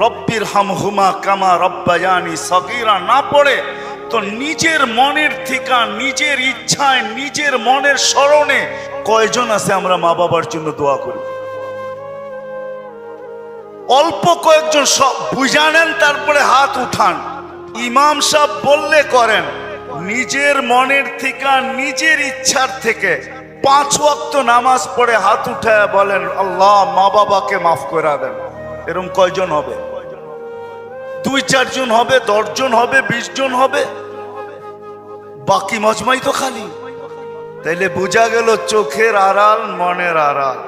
রব্বির হামহুমা কামা রব্বায়ানি সগীরা না পড়ে, তো নিজের মনের থেকে, নিজের ইচ্ছায়, নিজের মনের স্মরণে কয়জন আছে আমরা মা বাবার জন্য দোয়া করি? অল্প কয়েকজন, সব বুঝা নেন তারপরে হাত উঠান। ইমাম সাহেব বললে করেন, নিজের মনের থেকে, নিজের ইচ্ছার থেকে 5 ওয়াক্ত নামাজ পড়ে হাত উঠায় বলেন আল্লাহ মা বাবাকে মাফ করে দেন। এরকম কয়জন হবে? 2-4 জন হবে, 10 জন হবে, 20 জন হবে, বাকি মজমাই তো খালি। তাইলে বোঝা গেল চোখের আড়াল মনের আড়াল।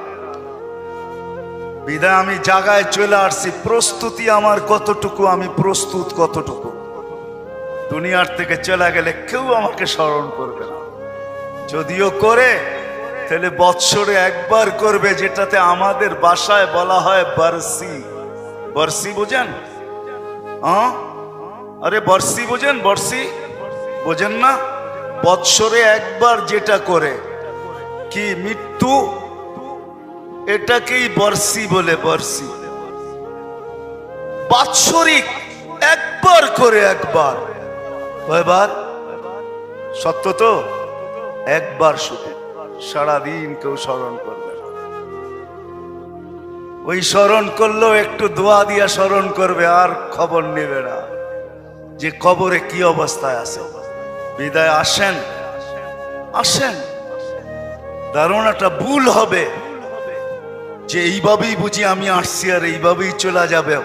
বিদায় আমি জায়গায় চলে আসছি, প্রস্তুতি আমার কতটুকু, আমি প্রস্তুত কতটুকু। দুনিয়ার থেকে চলে গেলে কেউ আমাকে স্মরণ করবে না, যদিও করে তাহলে বৎসরে একবার করবে, যেটাতে আমাদের ভাষায় বলা হয় বর্ষি। বর্ষি বুঝেন? আরে বর্ষি বুঝেন? বর্ষি বোঝেন না? বৎসরে একবার যেটা করে কি মৃত্যু, এটাকেই বর্ষি বলে। বর্ষি বাৎসরিক একবার করে, একবার। কয়বার? সত্য তো? একবার শুধু, সারাদিন কেউ স্মরণ করবে না। ওই স্মরণ করলেও একটু দোয়া দিয়া স্মরণ করবে, আর খবর নেবে না যে কবরে কি অবস্থায় আছে। বিদায় আসেন, আসেন। ধারণাটা ভুল হবে যে এইভাবেই বুঝি আমি আসছি আর এইভাবেই চলে যাবে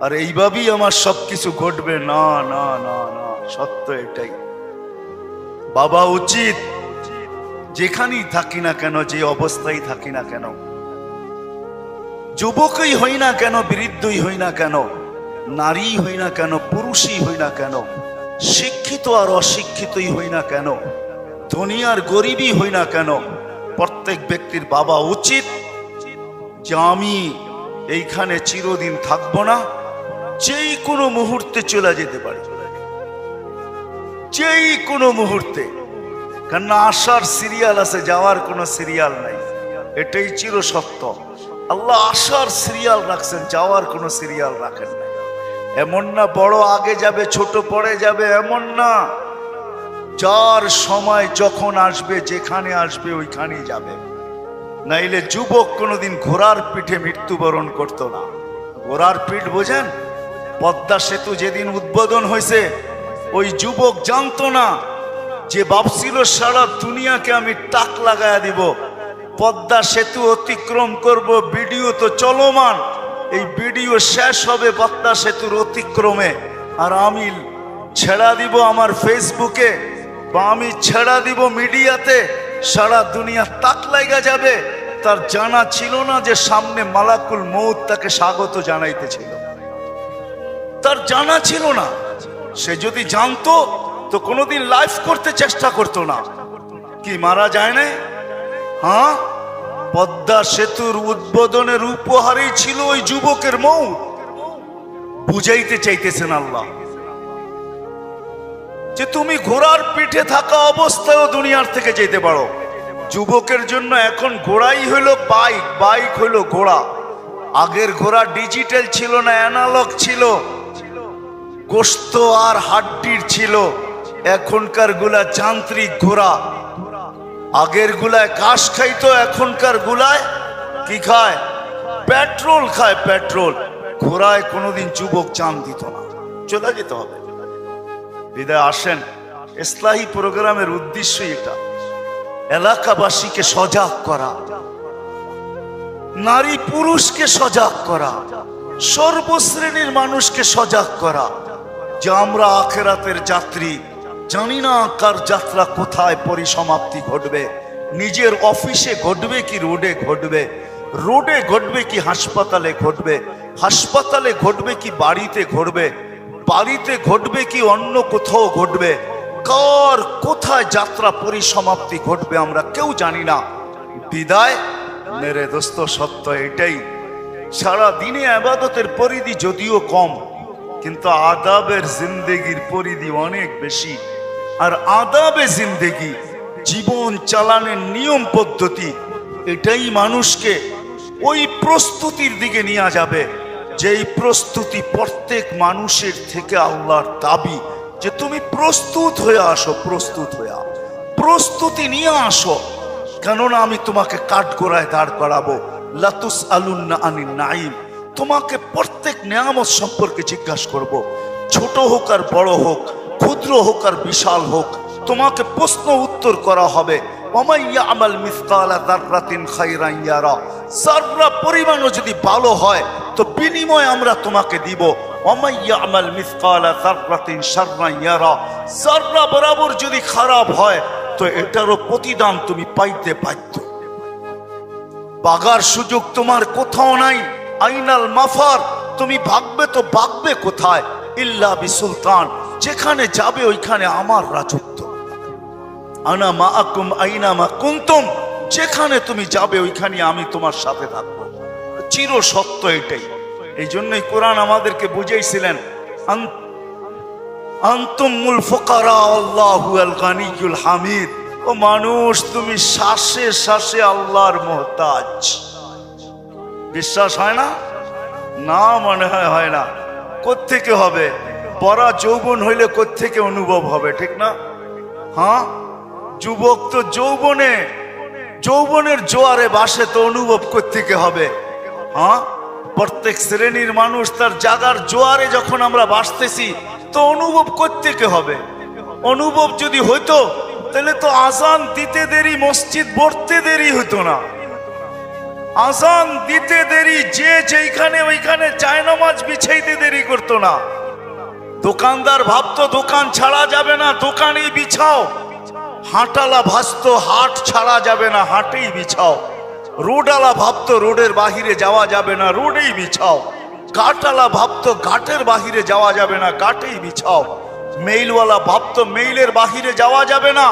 আর এইভাবেই আমার সবকিছু ঘটবে। না না না না, সত্য এটাই। বাবা উচিত যেখানেই থাকি না কেন, যে অবস্থায় থাকি না কেন, যুবকই হই না কেন, বৃদ্ধই হই না কেন, নারী হই না কেন, পুরুষই হই না কেন, শিক্ষিত আর অশিক্ষিতই হই না কেন, ধনী আর গরিবই হই না কেন, প্রত্যেক ব্যক্তির বাবা উচিত যে আমি এইখানে চিরদিন থাকবো না, যেই কোনো মুহূর্তে চলে যেতে পারি, যেই কোনো মুহূর্তে। কেন আসার সিরিয়াল আছে, যাওয়ার কোনো সিরিয়াল নাই, এটাই চির সত্য। আল্লাহ আসার সিরিয়াল রাখছেন, যাওয়ার কোনো সিরিয়াল রাখেন না। এমন না বড় আগে যাবে ছোট পরে যাবে, এমন না। যার সময় যখন আসবে, যেখানে আসবে ওইখানেই যাবে। নাইলে যুবক কোনোদিন ঘোড়ার পিঠে মৃত্যুবরণ করতো না। ঘোড়ার পিঠ বোঝেন? পদ্মা সেতু যেদিন উদ্বোধন হয়েছে, ওই যুবক জানতো না যে ভাবছিল সারা দুনিয়াকে আমি টাক লাগায়া দিব, পদ্মা সেতু অতিক্রম করব, ভিডিও তো চলমান, এই ভিডিও শেষ হবে পদ্মা সেতুর অতিক্রমে, আর আমি ছেড়া দিব আমার ফেসবুকে বা আমি ছেড়া দিব মিডিয়াতে, সারা দুনিয়া তাক লাগা যাবে। তার জানা ছিল না যে সামনে মালাকুল মউত তাকে স্বাগত জানাইতেছিল, তার জানা ছিল না। সে যদি জানতো তো কোনোদিন লাইভ করতে চেষ্টা করতো না। কি মারা যায় না? হ্যাঁ, পদ্মা সেতুর উদ্বোধনের উপহারই ছিল ওই যুবকের মৌত। বুঝাইতে চাইতেছেন আল্লাহ যে তুমি ঘোড়ার পিঠে থাকা অবস্থায়ও দুনিয়ার থেকে যেতে পারো। যুবকের জন্য এখন ঘোড়াই হইল বাইক, বাইক হইল ঘোড়া। আগের ঘোড়া ডিজিটাল ছিল না, অ্যানালগ ছিল, গোশত আর হাড্ডির ছিল। এখনকার গুলা যান্ত্রিক ঘোড়া। আগের গুলায় ঘাস খাইতো, এখনকার গুলায় কি খায়? পেট্রোল খায়, পেট্রোল। ঘোড়ায় কোনোদিন যুবক জান দিত না, চলে যেতে হবে। বিদায় আসেন, ইসলাহি প্রোগ্রামের উদ্দেশ্য এটা, এলাকাবাসীকে সজাগ করা, নারী পুরুষকে সজাগ করা, সর্বশ্রেণীর মানুষকে সজাগ করা যে আমরা আখেরাতের যাত্রী। জানি না কার যাত্রা কোথায় পরিসমাপ্তি ঘটবে। নিজের অফিসে ঘটবে কি রোডে ঘটবে, রোডে ঘটবে কি হাসপাতালে ঘটবে, হাসপাতালে ঘটবে কি বাড়িতে ঘটবে, বাড়িতে ঘটবে কি অন্য কোথাও ঘটবে। কার কোথায় যাত্রা পরিসমাপ্তি ঘটবে আমরা কেউ জানি না। বিদায় মেরে দোস্ত, সত্য এটাই, সারা দিনে ইবাদতের পরিধি যদিও কম, কিন্তু আদাবের জিন্দেগির পরিধি অনেক বেশি। আর আদাবে জিন্দেগি, জীবন চালানোর নিয়ম পদ্ধতি, এটাই মানুষকে ওই প্রস্তুতির দিকে নিয়ে যাবে, যেই প্রস্তুতি প্রত্যেক মানুষের থেকে আল্লাহর দাবি যে তুমি প্রস্তুত হয়ে আসো, প্রস্তুত হয়ে আসো, প্রস্তুতি নিয়ে আসো। কেননা আমি তোমাকে কাঠগোড়ায় দাঁড় করাবো। লাতুস আলুন্না আনিন নাইম, তোমাকে প্রত্যেক নিয়ামত সম্পর্কে জিজ্ঞাসা করব। ছোট হোক আর বড় হোক, ক্ষুদ্র হোক আর বিশাল হোক, তোমাকে প্রশ্ন উত্তর করা হবে। ওমাইয়া আমাল মিসকালা যাররাতিন খায়রান ইয়ারা, যাররা পরিমাণও যদি ভালো হয় তো বিনিময় আমরা তোমাকে দিব। ওমাইয়া আমাল মিসকালা যাররাতিন শাররান ইয়ারা, যাররা বরাবর যদি খারাপ হয় তো এটারও প্রতিদান তুমি পাইতে বাধ্য। বাগার সুযোগ তোমার কোথাও নাই। আইনাল মাফার, তুমি ভাগবে তো ভাগবে কোথায়? ইল্লা বিসুলতান, যেখানে যাবে ওইখানে আমার রাজত্ব। আনা মাআকুম আইনা মা কুনতুম, যেখানে তুমি যাবে ওইখানে আমি তোমার সাথে থাকবো। চির সত্য এটাই। এই জন্যই কোরআন আমাদেরকে বুঝাইছিলেন, আনতুমুল ফুকারা আল্লাহু আল গানিয়ুল হামিদ। ও মানুষ, তুমি শ্বাসে শ্বাসে আল্লাহর মুহতাজ। বিশ্বাস হয় না? না, মনে হয় না। কোত্থেকে হবে? পরা যৌবন হইলে কোত্থেকে অনুভব হবে, ঠিক না? হ্যাঁ, যুবক তো যৌবনের জোয়ারে বাসে, তো অনুভব কোত্থেকে হবে? হ্যাঁ, প্রত্যেক শ্রেণীর মানুষ তার জাগার জোয়ারে যখন আমরা বাসতেছি তো অনুভব কোত্থেকে হবে? অনুভব যদি হইতো তাহলে তো আজান দিতে দেরি, মসজিদ ভরতে দেরি হতো না। আজান দিতে দেরি, যে যেখানে ওইখানে জায়নামাজ বিছাইতে দেরি করতো না। দোকানদার ভাবতো দোকান ছাড়া যাবে না, দোকানেই বিছাও। হাঁটালা ভাসতো হাট ছাড়া যাবে না, হাটেই বিছাও। রোডওয়ালা ভাবতো রোডের বাহিরে যাওয়া যাবে না, রোডেই বিছাও। ঘাটওয়ালা ভাবতো ঘাটের বাহিরে যাওয়া যাবে না, ঘাটেই বিছাও। মেইলওয়ালা ভাবতো মেইলের বাহিরে যাওয়া যাবে না,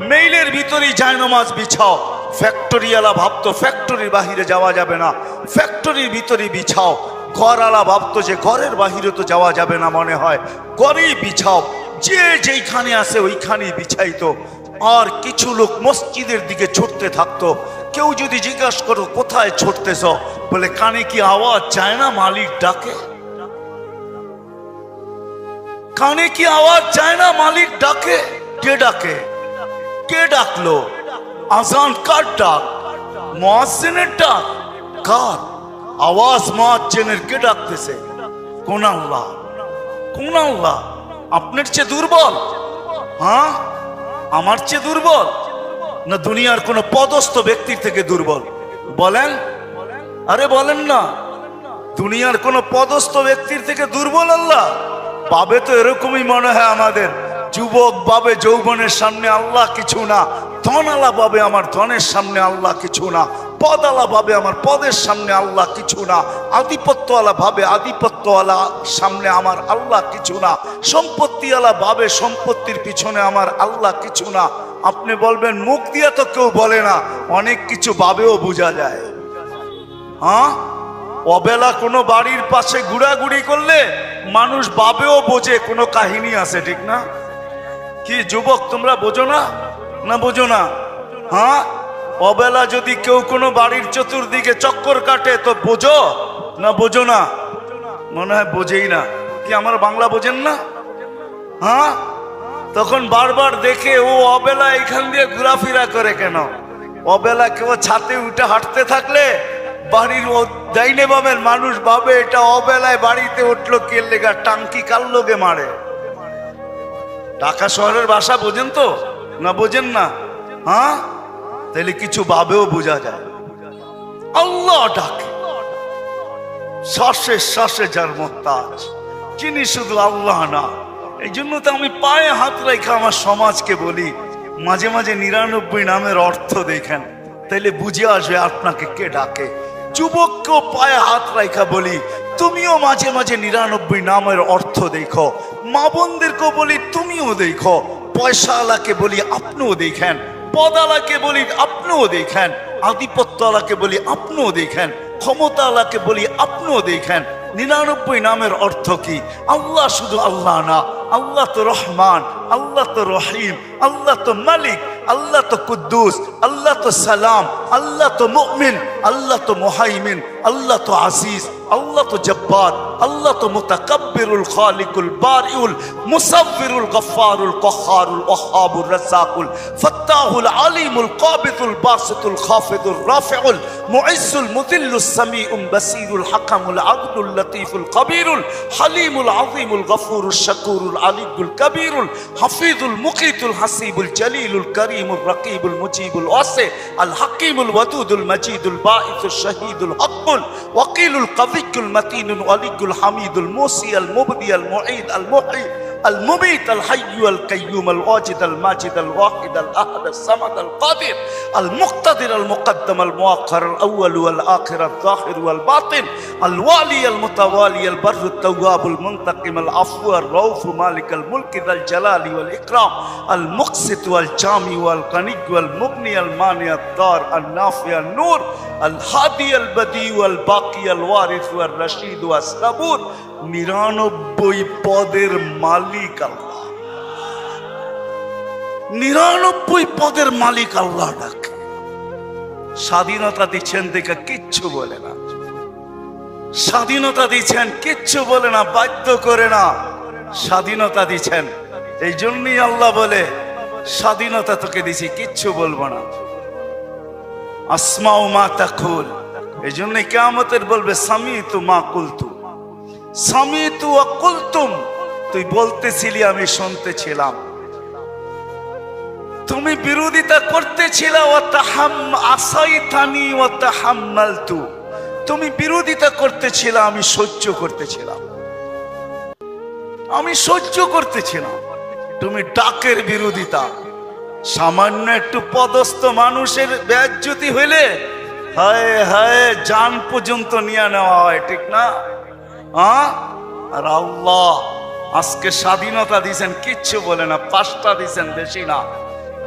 মেইলের ভিতরেই জায়নামাজ বিছাও। ফ্যাক্টরিওয়ালা ভাবতো ফ্যাক্টরির বাহিরে যাওয়া যাবে না, ফ্যাক্টরির ভিতরেই বিছাও। ঘরওয়ালা ভাবতো যে ঘরের বাহিরে তো যাওয়া যাবে না, মনে হয় ঘরেই বিছাও। যে যেইখানে আসে ওইখানেই বিছাইতো। আর কিছু লোক মসজিদের দিকে ছুটতে থাকতো। কেউ যদি জিজ্ঞাসা করো কোথায় ছুটতেছ, বলে কানে কি আওয়াজ যায় না মালিক ডাকে? কানে কি আওয়াজ যায় না মালিক ডাকে? কে ডাকে? কে ডাকলো? আজান কার ডাক? মুয়াজ্জিনের ডাক? কার আওয়াজ? মুয়াজ্জিনের। কে ডাকতেছে? কোন আল্লাহ? কোন আল্লাহ? আপনার চেয়ে দুর্বল? হ্যাঁ, আমার চেয়ে দুর্বল না দুনিয়ার কোন পদস্থ ব্যক্তির থেকে দুর্বল? বলেন, আরে বলেন না। দুনিয়ার কোন পদস্থ ব্যক্তির থেকে দুর্বল আল্লাহ? পাবে তো এরকমই মনে হয় আমাদের। যুবক ভাবে যৌবনের সামনে আল্লাহ কিছু না, ধনালা ভাবে আমার ধনের সামনে আল্লাহ কিছু না, পদালা ভাবে আমার পদের সামনে আল্লাহ কিছু না, আধিপত্যওয়ালা ভাবে আধিপত্যওয়ালা সামনে আমার আল্লাহ কিছু না, সম্পত্তিওয়ালা ভাবে সম্পত্তির পিছনে আমার আল্লাহ কিছু না। আপনি বলবেন মুখ দিয়ে তো কেউ বলে না, অনেক কিছু ভাবেও বোঝা যায়। হ্যাঁ, অবেলা কোনো বাড়ির পাশে ঘোরাঘুরি করলে মানুষ ভাবেও বোঝে কোনো কাহিনী আছে, ঠিক না? কি যুবক, তোমরা বোঝো না? না বোঝো না? হ্যাঁ, অবেলা যদি কেউ কোনো বাড়ির চতুর্দিকে চক্কর কাটে তো বোঝো না বোঝো না? মনে হয় বোঝেই না। কি আমার বাংলা বোঝেন না? হ্যাঁ, তখন বারবার দেখে ও অবেলা এখান দিয়ে ঘোরাফেরা করে কেন? অবেলা কেউ ছাদে উঠে হাঁটতে থাকলে বাড়ির ডাইনে বামের মানুষ ভাবে এটা অবেলায় বাড়িতে উঠলো কে লেগা, টাঙ্কি কার লোকে মারে। ঢাকা শহরের ভাষা বোঝেন তো না বোঝেন না? হ্যাঁ, তাহলে কিছু ভাবেও বোঝা যায়। আল্লাহ ডাকে, শ্বাসে শ্বাসে যার মোহতাজ, যিনি শুধু আল্লাহ না। এই জন্য তো আমি পায়ে হাত রেখে আমার সমাজকে বলি, মাঝে মাঝে 99 নামের অর্থ দেখেন, তাইলে বুঝে আসবে আপনাকে কে ডাকে। যুবককেও পায়ে হাত রেখা বলি, তুমিও মাঝে মাঝে 99 নামের অর্থ দেখো। মা বোনদেরকেও বলি তুমিও দেখো। পয়সাওয়ালাকে বলি আপনিও দেখেন, পদালাকে বলি আপনিও দেখেন, আধিপত্যওয়ালাকে বলি আপনিও দেখেন, ক্ষমতাওয়ালাকে বলি আপনিও দেখেন। 99 নামের অর্থ কি? আল্লাহ শুধু আল্লাহ না, আল্লাহ তো রহমান, আল্লাহ তো রহিম, আল্লাহ তো মালিক, আল্লাহ তো কুদ্দুস, আল্লাহ তো সালাম, আল্লাহ তো মুমিন, আল্লাহ তো মুহাইমিন, আল্লাহ তো আজিজ, আল্লাহ তো জব্বার, আল্লাহ তো মুতাকাব্বিরুল খালিকুল বারিউল মুসাব্বিরুল গফফারুল কহ্হারুল ওয়াহ্হাবুর রাজ্জাকুল ফাত্তাহুল আলিমুল কাবিদুল বাসিতুল খাফিদুর রাফিউল মুইজ্জুল মুযিল্লুস সামিউল বাসীরুল হাকামুল আদলুল লতীফুল কবীরুল হালিমুল আযীমুল গফুরুশ শাকুরুল আলিয়ুল কবীরুল হাফিজুল মুকিতুল হাসিবুল জলিলুল করিমুর রকিবুল মুজিবুল ওয়াসি আল হাকিমুল ওয়াদুদুল মজিদুল বাঈসুশ শহীদুল হকুল ওয়াকিলুল কবিয়ুল মতিনুল ওয়ালিয়ুল হামিদুল মুসি আল মুবদি আল মুঈদ আল মুহয়ি المميت الحي القيوم الواجد الماجد الواحد الأحد الصمد القادر المقتدر المقدم المؤخر الأول والآخر الظاهر والباطن الوالي المتوالي البر التواب المنتقم العفو الرؤوف مالك الملك ذا الجلال والإكرام المقسط والجامع والغني والمغني المانع الضار النافع النور الهادي البديع والباقي الوارث والرشيد والصبور 99 পদের মালিক আল্লাহ। 99 পদের মালিক আল্লাহ ডাকে। স্বাধীনতা দিচ্ছেন দেখে কিচ্ছু বলে না, স্বাধীনতা দিচ্ছেন কিচ্ছু বলে না, বাধ্য করে না, স্বাধীনতা দিচ্ছেন। এই জন্যই আল্লাহ বলে স্বাধীনতা তোকে দিছি, কিচ্ছু বলবো না। আসমাউ মা তাকুল, এই জন্যই কিয়ামতের বলবে সামিতু মা কুলতু, সামিতু ওয়া কুলতুম, তুই বলতেছিলি আমি শুনতেছিলাম, তুমি বিরোধিতা করতেছিলা, ওয়া তাহাম আসাইতানি ওয়া তাহাম্মালতু, তুমি বিরোধিতা করতেছিলা আমি সহ্য করতেছিলাম, আমি সহ্য করতেছিলাম। তুমি ডাকের বিরোধিতা, সামান্য একটু পদস্থ মানুষের বেইজ্জতি হইলে হায় হায় জান পর্যন্ত নিয়ে নেওয়া হয়, ঠিক না? আর আল্লাহ আজকে স্বাধীনতা দিয়েছেন, কিচ্ছু বলে না, 5টা দিয়েছেন, বেশি না।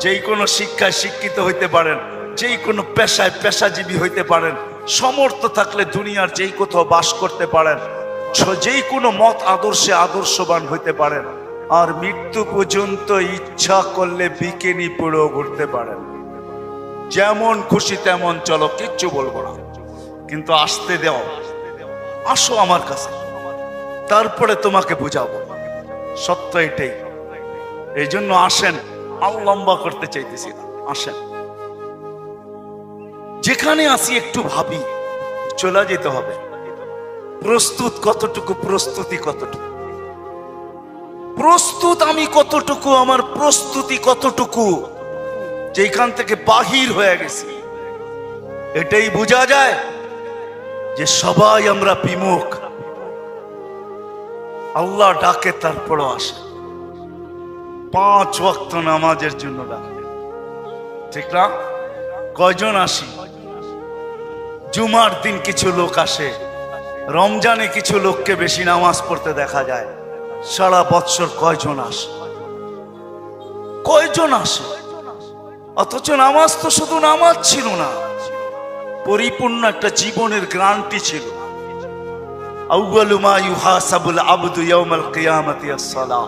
যেই কোনো শিক্ষায় শিক্ষিত হইতে পারেন, যেই কোনো পেশায় পেশাজীবী হইতে পারেন, সমর্থ থাকলে দুনিয়ার যেই কোথাও বাস করতে পারেন, যেই কোনো মত আদর্শে আদর্শবান হইতে পারেন, আর মৃত্যু পর্যন্ত ইচ্ছা করলে বিকিনি পরেও ঘুরতে পারেন, যেমন খুশি তেমন চলো, কিচ্ছু বলবো না। কিন্তু আসতে দাও, আসো আমার কাছে, তারপরে তোমাকে বুঝাবো সত্য এটাই। এই জন্য আসেন, আর লম্বা করতে চাইতেছি না, আসেন। যেখানে আসি একটু ভাবি, চলে যেতে হবে। প্রস্তুত কতটুকু, প্রস্তুতি কতটুকু, প্রস্তুত আমি কতটুকু, আমার প্রস্তুতি কতটুকু, যেখান থেকে বাহির হয়ে গেছি। এটাই বোঝা যায় যে সবাই আমরা বিমুখ। আল্লাহ ডাকে তারপরও আসে, 5 ওয়াক্ত নামাজের জন্য ডাকে, ঠিক না? কয়জন আসি? জুমার দিন কিছু লোক আসে, রমজানে কিছু লোককে বেশি নামাজ পড়তে দেখা যায়। সারা বৎসর কয়জন আসে? কয়জন আসে? অথচ নামাজ তো শুধু নামাজ ছিল না, পরিপূর্ণ একটা জীবনের গ্যারান্টি ছিল। আউয়ালু মা ইউহাসাবুল আবদু ইয়াউমাল কিয়ামাতি আস-সালাহ।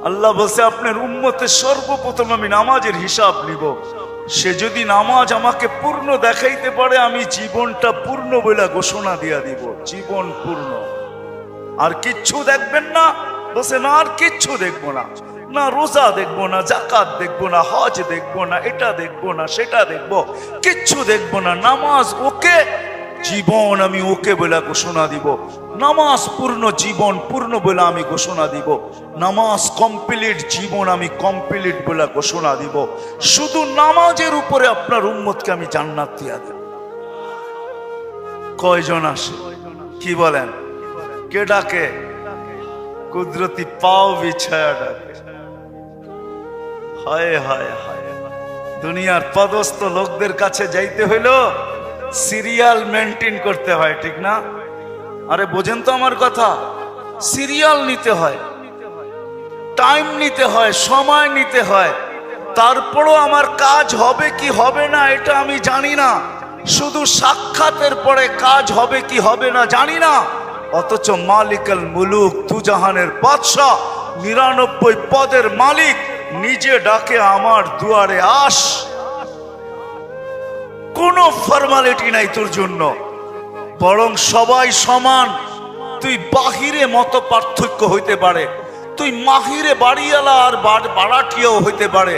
আল্লাহ বলছে আপনার উম্মতের সর্বপ্রথম আমি নামাজের হিসাব নিব। সে যদি নামাজ আমাকে পূর্ণ দেখাইতে পারে, আমি জীবনটা পূর্ণ বলে ঘোষণা দিয়া দিব। জীবন পূর্ণ। আর কিচ্ছু দেখবেন না? বলছে না, আর কিচ্ছু দেখবো না। না রোজা দেখবো না, জাকাত দেখবো না, হজ দেখবো না, এটা দেখবো না, সেটা দেখবো, কিচ্ছু দেখবো না। নামাজ ওকে, জীবন আমি ওকে বলে ঘোষণা দিব। নামাজ পূর্ণ, জীবন পূর্ণ বলে আমি ঘোষণা দিব। নামাজ কমপ্লিট, জীবন আমি কমপ্লিট বলে ঘোষণা দিব। শুধু নামাজের উপরে আপনার উম্মতকে আমি জান্নাত দিয়া দেব। কয়জন আসে? কি বলেন? কে ডাকে? কুদরতি পাও বিছায়া ডাকে। হায় হায় হায়, দুনিয়ার পদস্থ লোকদের কাছে যাইতে হইল সিরিয়াল মেনটেন করতে হয়, ঠিক না? আরে বোঝেন তো আমার কথা? সিরিয়াল নিতে হয়, টাইম নিতে হয়, সময় নিতে হয়। তারপরও আমার কাজ হবে কি হবে না এটা আমি জানি না। শুধু সাক্ষাতের পরে কাজ হবে কি হবে না জানি না। অথচ মালিকাল মুলুক, দুজাহানের বাদশা, 99 পদের মালিক নিজে ডাকে আমার দুয়ারে আস। কোনো ফর্মালিটি নাই তোর জন্য, বরং সবাই সমান। তুই বাহিরে মত পার্থক্য হইতে পারে, তুই মাহিরে বাড়িওয়ালা আর বাড়াটিয়াও হইতে পারে,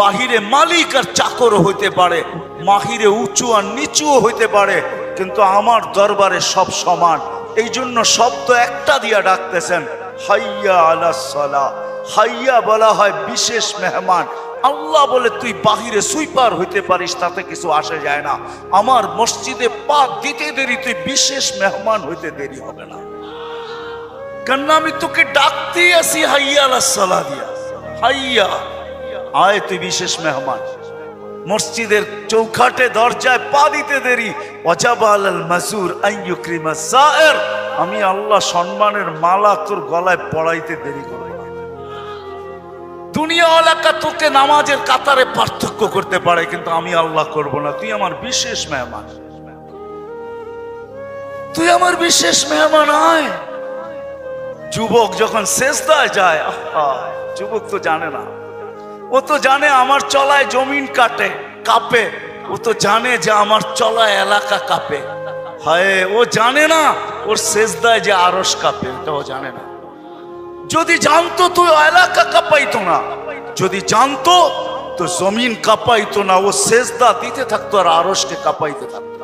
বাহিরে মালিক আর চাকরও হইতে পারে, মাহিরে উঁচু আর নিচুও হইতে পারে, কিন্তু আমার দরবারে সব সমান। এই জন্য শব্দ একটা দিয়া ডাকতেছেন, হাইয়া আলাস সালাহ। হাইয়া বলা হয় বিশেষ মেহমান। আল্লাহ বলে তুই বাহিরে সুইপার হইতে পারিস, তাতে কিছু আসে যায় না। আমার মসজিদে পা দিতে দেরি, তুই বিশেষ মেহমান হইতে দেরি হবে না। কেন আমি তোকে ডাকতেই আসি হাইয়া আলাস সালাহ দিয়া। হাইয়া আয়, তুই বিশেষ মেহমান। মসজিদের চৌখাটে দরজায় পা দিতে দেরি, ওয়াজাবাল আল মাসুর আইয়ুকরিমা সায়ের। আমি আল্লাহ সম্মানের মালা তোর গলায় পড়াইতে দেরি করব না। দুনিয়া এলাকা তোকে নামাজের কাতারে পার্থক্য করতে পারে, কিন্তু আমি আল্লাহ করব না। তুই আমার বিশেষ মেহমান, তুই আমার বিশেষ মেহমান। আয়। যুবক যখন সেজদায় যায়, যুবক তো জানে না, ও তো জানে আমার চলায় জমিন কাঁপে। ও তো জানে যে আমার চলায় এলাকা কাঁপে। হায়, ও জানে না ওর সেজদায় যে আরশ কাঁপে, এটা ও জানে না। যদি জানতো তো এলাকা কাঁপাইতো না, যদি জানতো তো জমিন কাঁপাইতো না। ও সেজদা দিতে থাকতো আর আরশকে কাঁপাইতে থাকতো।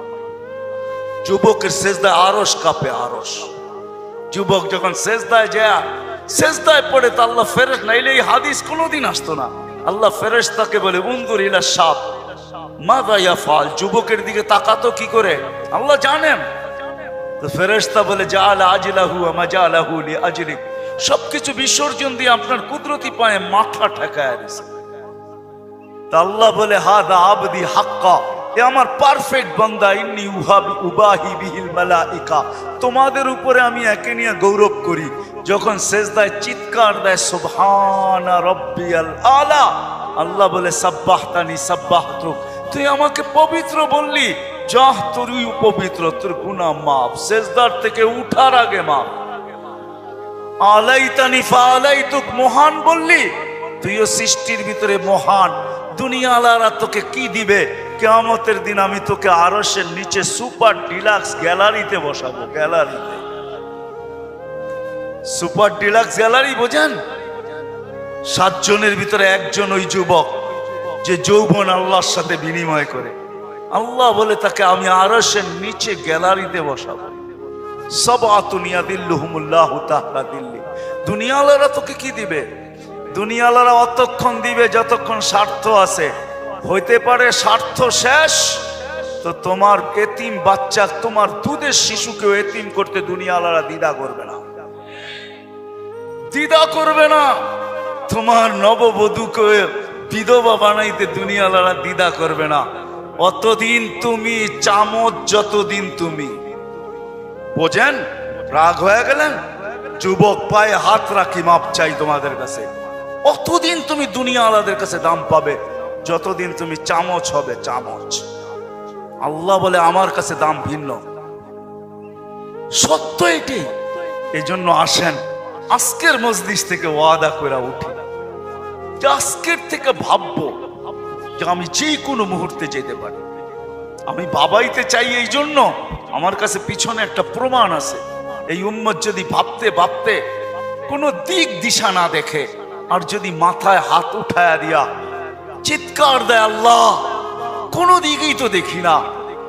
যুবকের সেজদায় আরশ কাঁপে, আরশ। যুবক যখন সেজদায় পড়ে তো আল্লাহ ফেরেশ, নাইলে এই হাদিস কোনোদিন আসতো না। আল্লাহ ফেরেশতাকে বলে, উনজুর ইলা শাব মাযা ইয়াফআল। যুবকের দিকে তাকাতো কি করে আল্লাহ জানেন। তো ফেরেশতা বলে, জাআলা আজলাহু ওয়া মাজালাহু লিআজলিক। সবকিছু বিসর্জন দিয়ে আপনার কুদরতি পায়ে মাথা ঠেকায় দিয়েছে। তা আল্লাহ বলে, হাদা আবদি হাক্কা, এ আমার পারফেক্ট বান্দা। ইন্নী উবাহি বিহিল মালাইকা, তোমাদের উপরে আমি একে নিয়ে গৌরব করি। যখন সেজদায় চিৎকার দেয় সুবহানা রাব্বিয়াল আলা, আল্লাহ বলে, সাব্বাহতানি সাব্বাহতুক, তুই আমাকে পবিত্র বললি, যাহ তোরই পবিত্র, তোর গুনাহ মাফ। সেজদার থেকে উঠার আগে মাফ। আলাইতানি ফাআলাইতুক, মহান বললি, তুইও সৃষ্টির ভিতরে মহান। দুনিয়াওয়ালারা তোকে কি দিবে? কিয়ামতের দিন আমি তোকে আরশের নিচে সুপার ডিলাক্স গ্যালারিতে বসাবো। গ্যালারিতে, সুপার ডিলাক্স গ্যালারি বোঝেন? 7 জনের ভিতরে একজন ওই যুবক যে যৌবন আল্লাহর সাথে বিনিময় করে। আল্লাহ বলে তাকে আমি আরশের নিচে গ্যালারিতে বসাবো। সাবআতুন ইয়াদিল্লুহুমুল্লাহু তাহতা দিল্লি। দুনিয়াওয়ালারা তোকে কি দিবে? দুনিয়াওয়ালারা অতক্ষণ দিবে যতক্ষণ স্বার্থ আছে। হইতে পারে স্বার্থ শেষ, তো তোমার এতিম বাচ্চা, তোমার দুধের শিশুকেও এতিম করতে দুনিয়াওয়ালারা দ্বিধা করবে না, দ্বিধা করবে না। তোমার নববধূকে বিধবা বানাইতে দুনিয়াওয়ালারা দ্বিধা করবে না। অতদিন তুমি চামচ, যতদিন তুমি বোঝেন। রাগ হয়ে গেলেন? যুবক পায়ে হাত রাখি, মাপ চাই তোমাদের কাছে। অতদিন তুমি দুনিয়াওয়ালাদের কাছে দাম পাবে, যতদিন তুমি চামচ হবে চামচ। আল্লাহ বলে আমার কাছে দাম ভিন্ন, সত্য এটি। এই জন্য আসেন আজকের মজলিস থেকে ওয়াদা করে উঠি যে আজকের থেকে ভাববো যে আমি যে কোনো মুহূর্তে যেতে পারি। আমি বাবাইতে চাই, এই জন্য আমার কাছে পিছনে একটা প্রমাণ আছে। এই উম্মত যদি ভাবতে ভাবতে কোনো দিক দিশা না দেখে, আর যদি মাথায় হাত উঠায়া দিয়া চিৎকার দেয় আল্লাহ কোনো দিকেই তো দেখি না,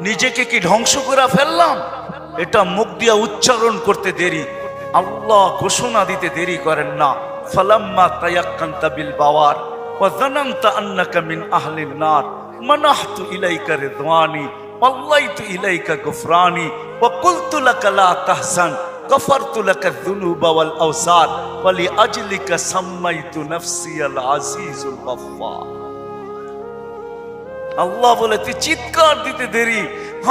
নিজেকে কি ধ্বংস করে ফেললাম, এটা মুখ দিয়া উচ্চারণ করতে দেরি, আল্লাহ ঘোষণা দিতে দেরি করেন না। ফালাম্মা তায়াক্কানতা বিল বাওয়ার ওয়া যানানতা আন্নাকা মিন আহলিন নার মানাহতু ইলাইকা রিদওয়ানি ওয়াল্লাইতু ইলাইকা গুফরানি ওয়া কুলতু লাকা লা তাহজান গফারতু লাকা যুনুবা ওয়াল আওসার ওয়া লিআজলিকা সাম্মাইতু নাফসি আল আজিজুল গফফার। আল্লাহ বলে তুই চিৎকার দিতে দেরি,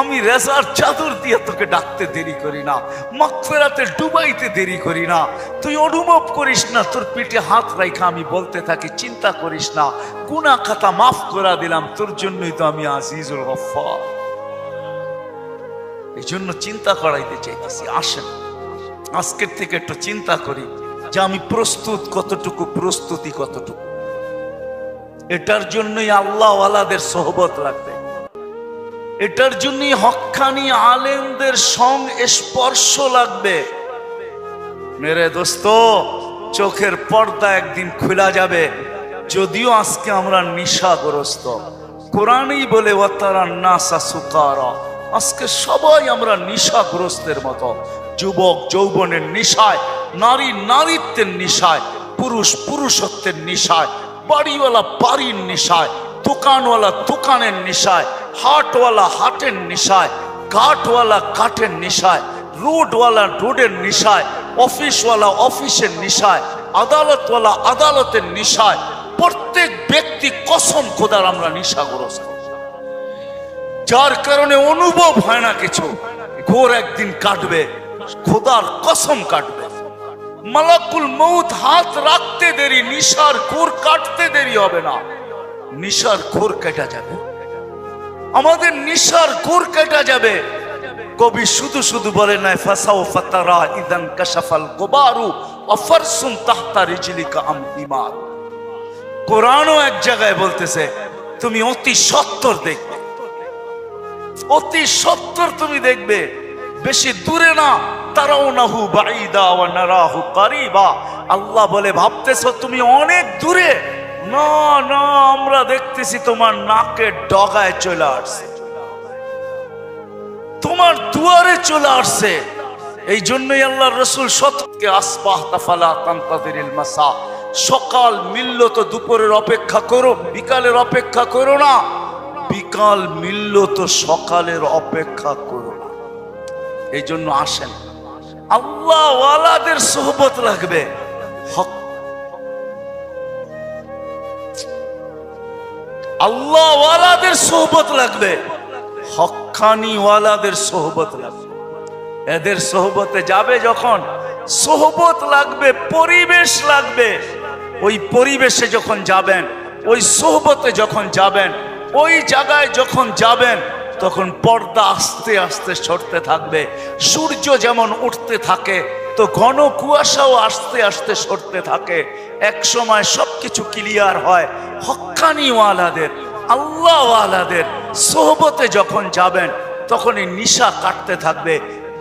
আমি রেজার চাদর দিয়ে তোকে ডাকতে দেরি করি না, মাগফিরাতে ডুবাইতে দেরি করি না। তুই অনুভব করিস না, তোর পিঠে হাত রাখা আমি বলতে থাকি চিন্তা করিস না, গুনাহ খাতা মাফ করে দিলাম, তোর জন্যই তো আমি আজিজুল গফফার। এই জন্য চিন্তা করাইতে চাইতেছি। আসেন আজকের থেকে একটু চিন্তা করি যে আমি প্রস্তুত কতটুকু, প্রস্তুতি কতটুকু। এটার জন্যই আল্লাহ ওয়ালাদের সোহবত লাগবে, এটার জন্যই হক্কানি আলেমদের সংস্পর্শ লাগবে। মেরে দোস্ত, চোখের পর্দা একদিন খোলা যাবে। যদিও আজকে আমরা নেশাগ্রস্ত, কোরআনই বলে ওয়াতারান নাসা সুকারা, আজকে সবাই আমরা নেশাগ্রস্তের মতো। যুবক যৌবনের নেশায়, নারী নারীত্বের নেশায়, পুরুষ পুরুষত্বের নেশায়, বাড়িওয়ালা বাড়ির নেশায়, দোকানওয়ালা দোকানের নেশায়, হাটওয়ালা হাটের নেশায়, কাঠওয়ালা কাঠের নেশায়, রোডওয়ালা রোডের নেশায়, অফিসওয়ালা অফিসের নেশায়, আদালতওয়ালা আদালতের নেশায়। প্রত্যেক ব্যক্তি কসম খোদার আমরা নেশাগ্রস্ত, যার কারণে অনুভব হয় না কিছু। ঘোর একদিন কাটবে, খোদার কসম কাটবে। মালাকুল মউত হাত রাখতে দেরি, নিশার ঘোর কাটতে দেরি হবে না, নিশার ঘোর কেটে যাবে, আমাদের নিশার ঘোর কেটে যাবে। কবি শুধু শুধু বলে নাই ফাসাও ফাতারা ইদান কাশাফাল গুবারু ওয়া ফারসুন তাহতা রিজলিকা আম ইমার। কোরআনও এক জায়গায় বলতেছে তুমি অতি সত্তর দেখবে, অতি সত্তর তুমি দেখবে, বেশি দূরে না। তারাউনাহু বাঈদা ওয়া নারাহু কারিবা। আল্লাহ বলে ভাবতেছো তুমি অনেক দূরে, না না, আমরা দেখতেছি তোমার নাকের ডগায় চলে আসছে, তোমার দুয়ারে চলে আসছে। এই জন্যই আল্লাহর রাসূল সতকে আসবাহতা ফালা তানতাযিরিল মাসা, সকাল মিলল তো দুপুরের অপেক্ষা করো, বিকালের অপেক্ষা করো না, বিকাল মিলল তো সকালের অপেক্ষা করো না। এই জন্য আসেন আল্লাহ ওয়ালাদের সোহবত লাগবে, আল্লাহ ওয়ালাদের সোহবত লাগবে, হক্কানি ওয়ালাদের সোহবত লাগবে। এদের সোহবতে যাবে যখন, সোহবত লাগবে, পরিবেশ লাগবে। ওই পরিবেশে যখন যাবেন, ওই সোহবতে যখন যাবেন, ওই জায়গায় যখন যাবেন, তখন পর্দা আস্তে আস্তে সরতে থাকবে। সূর্য যেমন উঠতে থাকে তো ঘন কুয়াশাও আস্তে আস্তে সরতে থাকে। এক সময় সবকিছু ক্লিয়ার হয়। হক্কানি ওয়ালাদের, আল্লাহ ওয়ালাদের সোহবতে যখন যাবেন, তখন এই নিশা কাটতে থাকবে।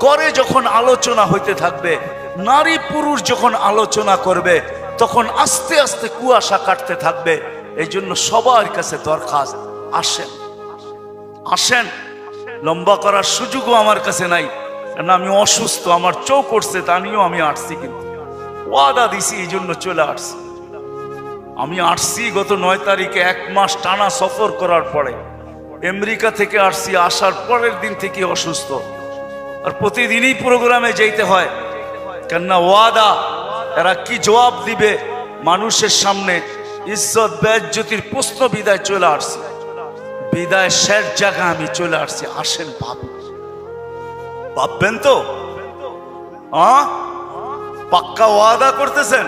ঘরে যখন আলোচনা হইতে থাকবে, নারী পুরুষ যখন আলোচনা করবে, তখন আস্তে আস্তে কুয়াশা কাটতে থাকবে। এই জন্য সবার কাছে দরখাস্ত, আসেন আসেন। লম্বা করার সুযোগও আমার কাছে নাই, কারণ আমি অসুস্থ, আমার চোখ উঠছে, তা নিয়েও আমি আসছি, কিন্তু ওয়াদা দিছি এই জন্য চলে আসছি। আমি আসছি গত 9 তারিখে, 1 মাস টানা সফর করার পরে আমেরিকা থেকে আসছি। আসার পরের দিন থেকে অসুস্থ, আর প্রতিদিনই প্রোগ্রামে যেতে হয়, কেননা ওয়াদা। এরা কি জবাব দিবে মানুষের সামনে? ইজ্জত বেজ্জতির প্রশ্ন বিদায় চলে আসছি, বিদায় শেষ জায়গা আমি চলে আসছি। আসেন ভাববেন তো, পাক্কা ওয়াদা করতেছেন?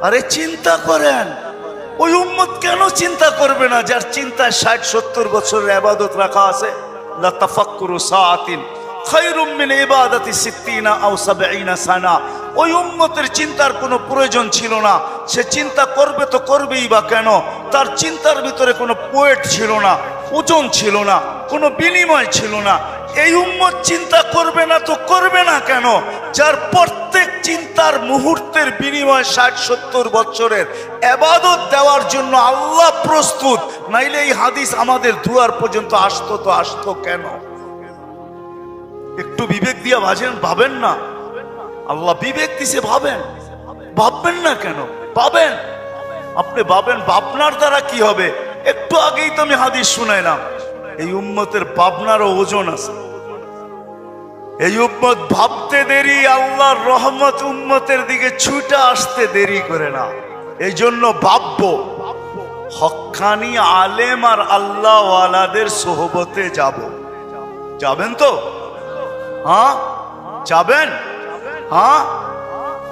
আরে চিন্তা করেন, ওই উম্মত কেন চিন্তা করবে না যার চিন্তায় 60-70 বছরের ইবাদত রাখা আছে? লা তাফাক্কুরু সাআতিন খায়রুম মিন ইবাদাতি 60 আও 70 সানা। ওই উম্মতের চিন্তার কোনো প্রয়োজন ছিল না। সে চিন্তা করবে তো করবেই বা কেন? তার চিন্তার ভিতরে কোনো পোয়েট ছিল না, ওজন ছিল না, কোনো বিনিময় ছিল না। এই উম্মত চিন্তা করবে না তো করবে না কেন? যার প্রত্যেক চিন্তার মুহূর্তের বিনিময় 60-70 বছরের ইবাদত দেওয়ার জন্য আল্লাহ প্রস্তুত। নাইলে এই হাদিস আমাদের দুয়ার পর্যন্ত আসতো কেন? একটু বিবেক দিয়ে ভাবেন না। আল্লাহ বিবেক দিছে, ভাববেন না কেন? ভাবেন, আপনি ভাবেন, ভাবনার দ্বারা কি হবে? একটু আগেই তো আমি হাদিস শুনাইলাম, এই উম্মতের ভাবনারও ওজন আছে। এই উম্মত ভাবতে দেরি, আল্লাহর রহমত উম্মতের দিকে ছুটে আসতে দেরি করে না। এই জন্য ভাববো, হক্কানি আলেম আর আল্লাহ ওয়ালাদের সোহবতে যাবেন তো? হ্যাঁ যাবেন? হ্যাঁ,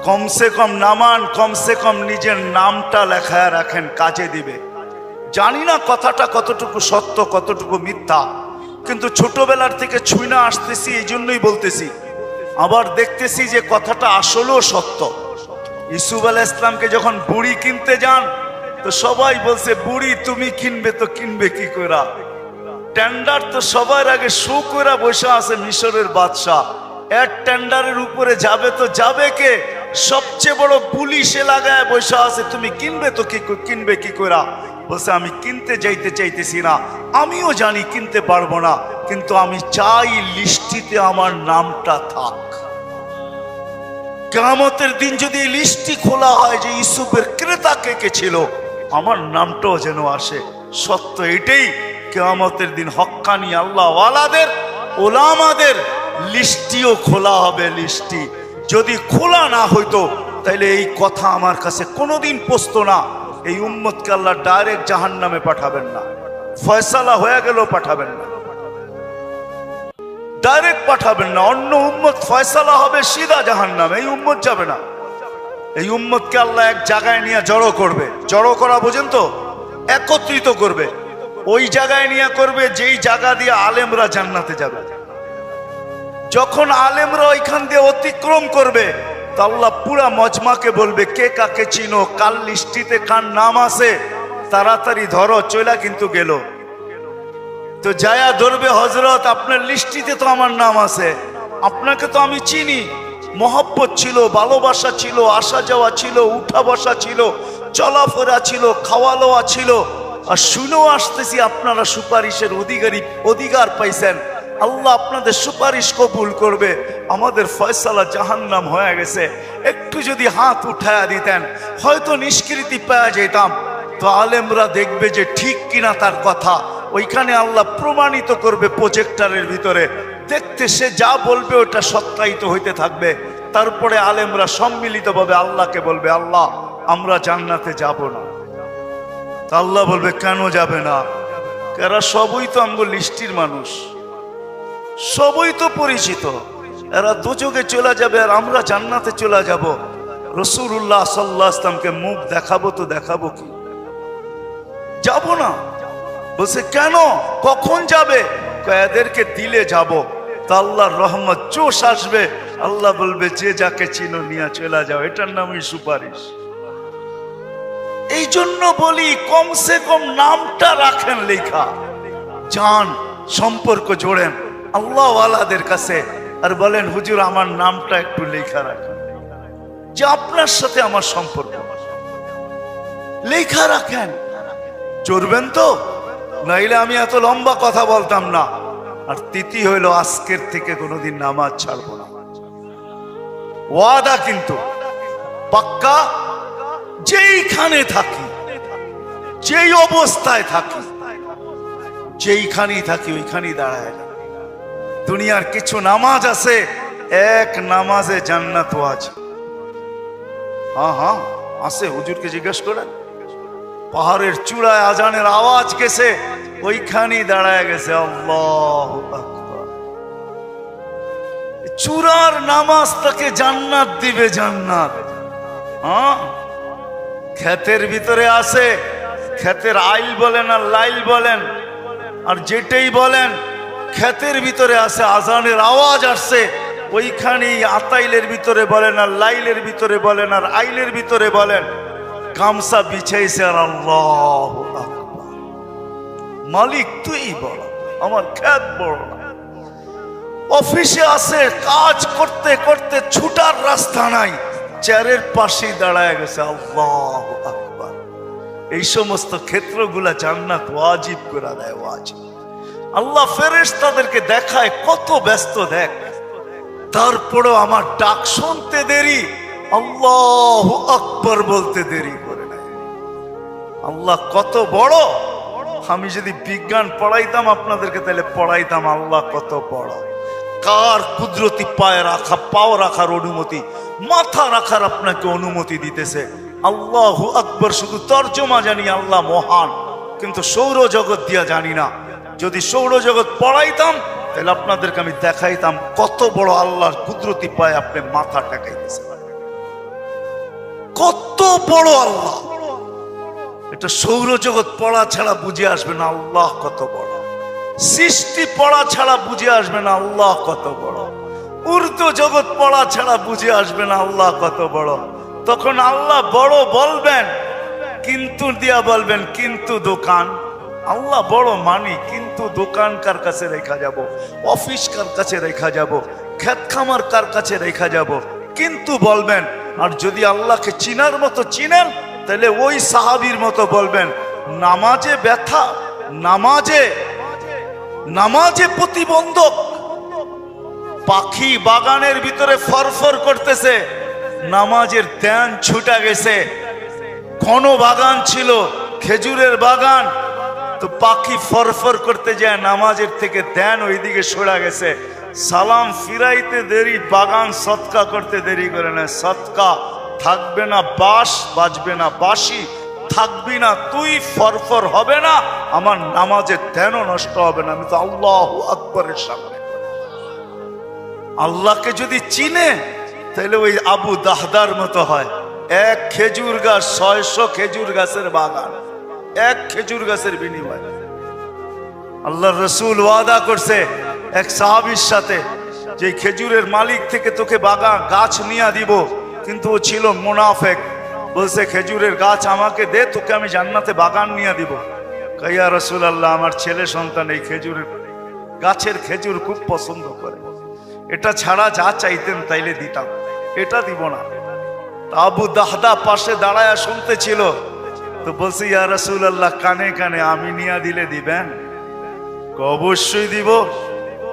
কমসে কম নামান, কমসে কম নিজের নামটা লেখায় রাখেন, কাজে দিবে। জানি না কথাটা কতটুকু সত্য কতটুকু মিথ্যা, কিন্তু ছোটবেলার থেকে ছুঁইনা আসতেছি, এই জন্যই বলতেছি। আবার দেখতেছি যে কথাটা আসলেও সত্য। ইউসুফ আলাইহিস সালামকে যখন বুড়ি কিনতে যান, তো সবাই বলছে, বুড়ি তুমি কিনবে তো কিনবে কি কইরা? টেন্ডার তো সবার আগে শো কইরা বসে আছে মিশরের বাদশাহ। এর টেন্ডারের উপরে যাবে তো যাবে কে? সবচেয়ে বড় পুলিশে লাগায় বসে আছে, তুমি কিনবে তো কিনবে কি কইরা? বলছে, আমি কিনতে চাইতেছি না, আমিও জানি কিনতে পারবো না, কিন্তু আমি চাই লিস্টিতে আমার নামটা থাক। কিয়ামতের দিন যদি লিস্টি খোলা হয় যে ইউসুফের ক্রেতা কে ছিল, আমার নামটাও যেন আসে। সত্য এটাই, কিয়ামতের দিন হক্কানি আল্লাহ ওয়ালাদের, ওলামাদের লিস্টিও খোলা হবে। লিস্টি যদি খোলা না হইতো, তাইলে এই কথা আমার কাছে কোনোদিন পৌঁছতো না। এই উম্মতকে আল্লাহ ডাইরেক্ট জাহান্নামে পাঠাবেন না, ফয়সালা হয়ে গেল পাঠাবেন না, ডাইরেক্ট পাঠাবেন না। অন্য উম্মত ফয়সালা হবে সিধা জাহান্নামে, এই উম্মত যাবে না। এই উম্মতকে আল্লাহ এক জায়গায় নিয়ে জড়ো করবে। জড়ো করা বোঝেন তো? একত্রিত করবে। ওই জায়গায় নিয়ে করবে যেই জায়গা দিয়ে আলেমরা জান্নাতে যাবে। যখন আলেমরা ওইখান দিয়ে অতিক্রম করবে, তো আল্লাহ পুরা মজমাকে বলবে, কে কাকে চিনো, কাল লিস্টিতে কার নাম আছে, তাড়াতাড়ি ধরো, চইলা কিন্তু গেল। তো যায়া ধরবে, হযরত আপনার লিস্টিতে তো আমার নাম আছে, আপনাকে তো আমি চিনি, মহব্বত ছিল, ভালোবাসা ছিল, আসা যাওয়া ছিল, উঠা বসা ছিল, চলাফেরা ছিল, খাওয়া লওয়া ছিল, আর শুনেও আসতেছি আপনারা সুপারিশের অধিকার পাইছেন। আল্লাহ আপনাদের সুপারিশ কবুল করবে, আমাদের ফয়সালা জাহান্নাম হয়ে গেছে। একটু যদি হাত উঠায়া দিতেন, হয়তো নিষ্কৃতি পাওয়া যেতাম। তো আলেমরা দেখবে যে ঠিক কিনা তার কথা, ওইখানে আল্লাহ প্রমাণিত করবে প্রজেক্টরের ভিতরে। দেখতে সে যা বলবে ওটা সত্যায়িত হইতে থাকবে। তারপরে আলেমরা সম্মিলিতভাবে আল্লাহকে বলবে, আল্লাহ আমরা জান্নাতে যাব না। তা আল্লাহ বলবে, কেন যাবে না? এরা সবই তো আমগো লিস্টির মানুষ, সবই তো পরিচিত, এরা দুযোগে চলে যাবে আর আমরা জান্নাতে চলে যাব। রাসূলুল্লাহ সাল্লাল্লাহু আলাইহি ওয়াসাল্লামকে মুখ দেখাবো তো দেখাবো কি? যাব না। বলছে, কেন, কখন যাবে? এদেরকে দিলে যাব। তা আল্লাহর রহমত জোশ আসবে, আল্লাহ বলবে, যে যাকে চিনো নিয়ে চলে যাও। এটার নামই সুপারিশ। এই জন্য বলি, কমসে কম নামটা রাখেন লেখা, যান সম্পর্ক জোড়েন আল্লাহ ওয়ালাদের কাছে, আর বলেন, হুজুর আমার নামটা একটু লেখা রাখেন, যে আপনার সাথে আমার সম্পর্ক। লেখা রাখেন, চড়বেন তো? নাইলে আমি এত লম্বা কথা বলতাম না। আর তিথি হইল, আজকের থেকে কোনোদিন নামাজ ছাড়বো না। ওয়াদা কিন্তু পাক্কা। যেইখানে থাকি, যেই অবস্থায় থাকি, যেইখানেই থাকি, ওইখানেই দাঁড়ায়। দুনিয়ার কিছু নামাজ আছে, এক নামাজে জান্নাত আছে। হ্যাঁ আছে, হুজুরকে জিজ্ঞেস করেন। পাহাড়ের চূড়ায় আজানের আওয়াজ গেছে, ওইখানেই দাঁড়ায় গেছে। আল্লাহু আকবার। চূড়ার নামাজ তাকে জান্নাত দিবে, জান্নাত। হ্যাঁ, ক্ষেতের ভিতরে আছে, ক্ষেতের আইল বলেন আর লাইল বলেন আর যেটাই বলেন, ক্ষেতের ভিতরে আছে আজানের আওয়াজ আসছে, ওইখানেই আতাইলের ভিতরে বলেন আর লাইলের ভিতরে বলেন আর আইলের ভিতরে বলেন গামছা বিছাইছে আর আল্লাহু আকবার। মালিক তুই বড়, আমার ক্ষেত বড় না। অফিসে আছে, কাজ করতে করতে ছুটার রাস্তা নাই, চেয়ারের পাশেই দাঁড়ায় গেছে, আল্লাহু আকবার। এই সমস্ত ক্ষেত্রগুলা জান্নাত ওয়াজিব করে দেয়, ওয়াজিব। আল্লাহ ফেরেশতাদেরকে দেখায় কত ব্যস্ত, দেখ, তারপরেও আমার ডাক শুনতে দেরি, আল্লাহু আকবার বলতে দেরি করে নাই। আল্লাহ কত বড়। আমি যদি বিজ্ঞান পড়াইতাম আপনাদেরকে, তাহলে পড়াইতাম আল্লাহ কত বড়। কার কুদরতি পায়ে রাখা, পাও রাখার অনুমতি, মাথা রাখার আপনাকে অনুমতি দিতেছে। আল্লাহু আকবার শুধু তর্জমা জানি, আল্লাহ মহান, কিন্তু সৌরজগৎ দিয়া জানি না। যদি সৌরজগৎ পড়াইতাম তাহলে আপনাদেরকে আমি দেখাইতাম কত বড় আল্লাহর কুদরতি পায়ে আপনি মাথা টেকাইতেছেন, কত বড় আল্লাহ। এটা সৌরজগৎ পড়া ছাড়া বুঝে আসবে না আল্লাহ কত বড়। সৃষ্টি পড়া ছাড়া বুঝে আসবে না আল্লাহ কত বড়। উর্দু জগৎ পড়া ছাড়া বুঝে আসবে না আল্লাহ কত বড়। তখন আল্লাহ বড় বলবেন, কিন্তু দিয়া বলবেন, কিন্তু দোকান। আল্লাহ বড় মানি, কিন্তু দোকান কার কাছে রেখা যাব, অফিস কার কাছে রেখা যাব, ক্ষেত খামার কার কাছে রেখা যাব, কিন্তু বলবেন। আর যদি আল্লাহকে চিনার মতো চিনেন, তাহলে ওই সাহাবীর মতো বলবেন, নামাজে ব্যথা, নামাজে প্রতিবন্ধক। পাখি বাগানের ভিতরে ফরফর করতেছে, নামাজের ধ্যান ছুটা গেছে। ঘন বাগান ছিল, খেজুরের বাগান, তো পাখি ফরফর করতে যায়, নামাজের থেকে ধ্যান ওইদিকে সরা গেছে। সালাম ফিরাইতে দেরি, বাগান সৎকা করতে দেরি করে না। সৎকা থাকবে না, বাঁশ বাজবে না, বাঁশি থাকবি না, তুই ফরফর হবে না, আমার নামাজের ধ্যানও নষ্ট হবে না। আমি তো আল্লাহু আকবরের সামনে। আল্লাহকে যদি চিনে তাহলে ওই আবু দাহদার মতো হয়। এক খেজুর গাছ, 600 খেজুর গাছের বাগান, এক খেজুর গাছের বিনিময়। আল্লাহর রাসূল ওয়াদা করছে এক সাহাবীর সাথে, যে খেজুরের মালিক থেকে তোকে বাগান গাছ নিয়ে দিব, কিন্তু ও ছিল মুনাফেক। বলছে খেজুরের গাছ আমাকে দে, তোকে আমি জান্নাতে বাগান নিয়ে দিব। ইয়া রাসূলুল্লাহ, আমার ছেলে সন্তান এই খেজুরের গাছের খেজুর খুব পছন্দ করে, এটা ছাড়া যা চাইতেন তাইলে দিতাম, এটা দিব না। আবু দাহদা পাশে দাঁড়ায় শুনতেছিল, তো বলছে ইয়া রাসূলুল্লাহ, কানে কানে আমি নিয়ে দিলে দিবেন? অবশ্যই দিব,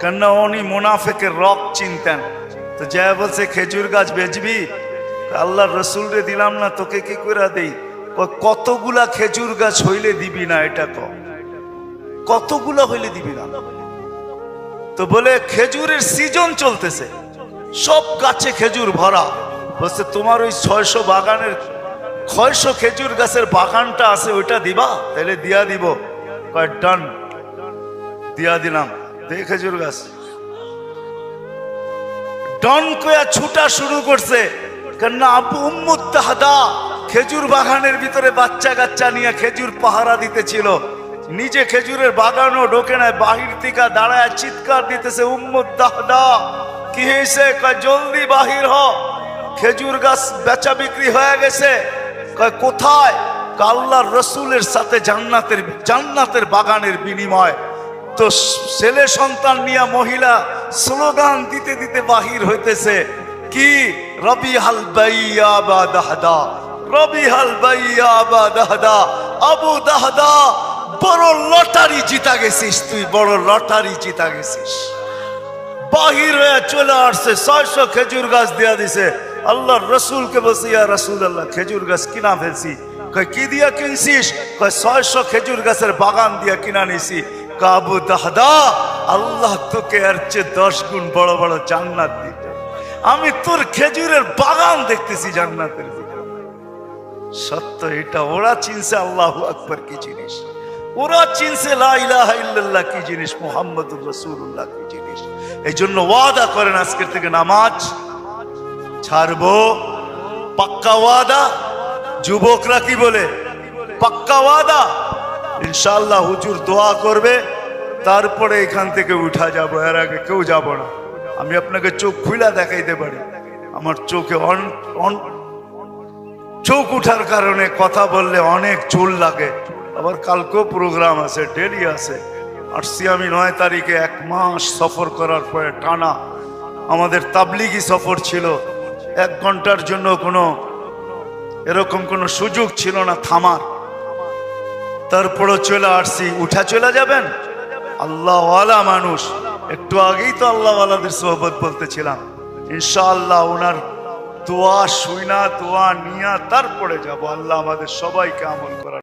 কেননা উনি মুনাফিকের রক চিনতেন। তো যা বলছে খেজুর গাছ বেচবি? আল্লাহর রাসূল রে দিলাম না, তোকে কি করে দেই? কতগুলা খেজুর গাছ হইলে দিবি না, এটা কতগুলা হইলে দিবি না? তো বলে খেজুরের সিজন চলতেছে, সব গাছে খেজুর ভরা। বলছে তোমার ওই 600 বাগানের 600 খেজুর গাছের বাগানটা আছে, ওইটা দিবা? তাহলে দিয়া দিব। কয় ডান, দিয়া দিলাম। দেখে খেজুর গাছ ডন কয়া ছুটা শুরু করছে, কেননা আবু উম্মু দাহদা খেজুর বাগানের ভিতরে বাচ্চা কাচ্চা নিয়ে খেজুর পাহারা দিতেছিল। নিজে খেজুরের বাগানও ঢোকে নাই, বাহির থেকে দাঁড়ায় চিৎকার দিতেছে, উম্মু দাহদা কি হয়েছে? কয় জলদি বাহির হ, খেজুর গাছ বেচা বিক্রি হয়ে গেছে। কয় কোথায়? আল্লাহর রাসূলের সাথে জান্নাতের বাগানের বিনিময়। তো ছেলে সন্তান নিয়ে মহিলা স্লোগান দিতে দিতে বাহির হইতেছে, কি রবিহাল বাইয়া বা দাহদা, রবিহাল বাইয়া বা দাহদা। আবু দাহদা, বড় লটারি জিতা গেছিস তুই, বড় লটারি জিতা গেছিস। বাহির হয়ে চলে আসছে, 600 খেজুর গাছ দেয়া দিছে। আল্লাহর রাসূলকে বলছে, ইয়া রাসূলুল্লাহ, খেজুর গাছ কিনা ফেলছি। কয় কি দিয়া কিনছিস? কয় 600 খেজুর গাছের বাগান দিয়া কিনা নিছি। আবু দাহদা, আল্লাহ তোকে এর চেয়ে 10 গুণ বড় বড় জান্নাত দিবে। আমি তোর খেজুরের বাগান দেখতেছি জান্নাতের ভিতরে। সত্য এটা, ওরা চিনছে আল্লাহু আকবার কি জিনিস, ওরা চিনছে লা ইলাহা ইল্লাল্লাহ কি জিনিস, মুহাম্মাদুর রাসূলুল্লাহ কি জিনিস। এই জন্য ওয়াদা করেন আজকের থেকে নামাজ ছাড়বো, পাক্কা ওয়াদা। যুবকরা কি বলে? পাক্কা ওয়াদা। ইনশাআল্লাহ হুজুর দোয়া করবে, তারপরে এখান থেকে উঠা যাব, এর আগে কেউ যাব না। আমি আপনাকে চোখ খুলা দেখাইতে পারি, আমার চোখে চোখ উঠার কারণে কথা বললে অনেক চুল লাগে। আবার কালকেও প্রোগ্রাম আছে, ডেলি আছে। আসছি আমি 9 তারিখে, 1 মাস সফর করার পরে টানা আমাদের তাবলিগি সফর ছিল। 1 ঘন্টার জন্য এরকম কোনো সুযোগ ছিল না থামার। তারপরও চলে আসছি। উঠা চলে যাবেন? আল্লাহওয়ালা মানুষ, একটু আগেই তো আল্লাহওয়ালাদের সোহবত বলতেছিলাম। ইনশাআল্লাহ ওনার দোয়া শুইনা, দোয়া নিয়া তারপরে যাব। আল্লাহ আমাদের সবাইকে আমল করার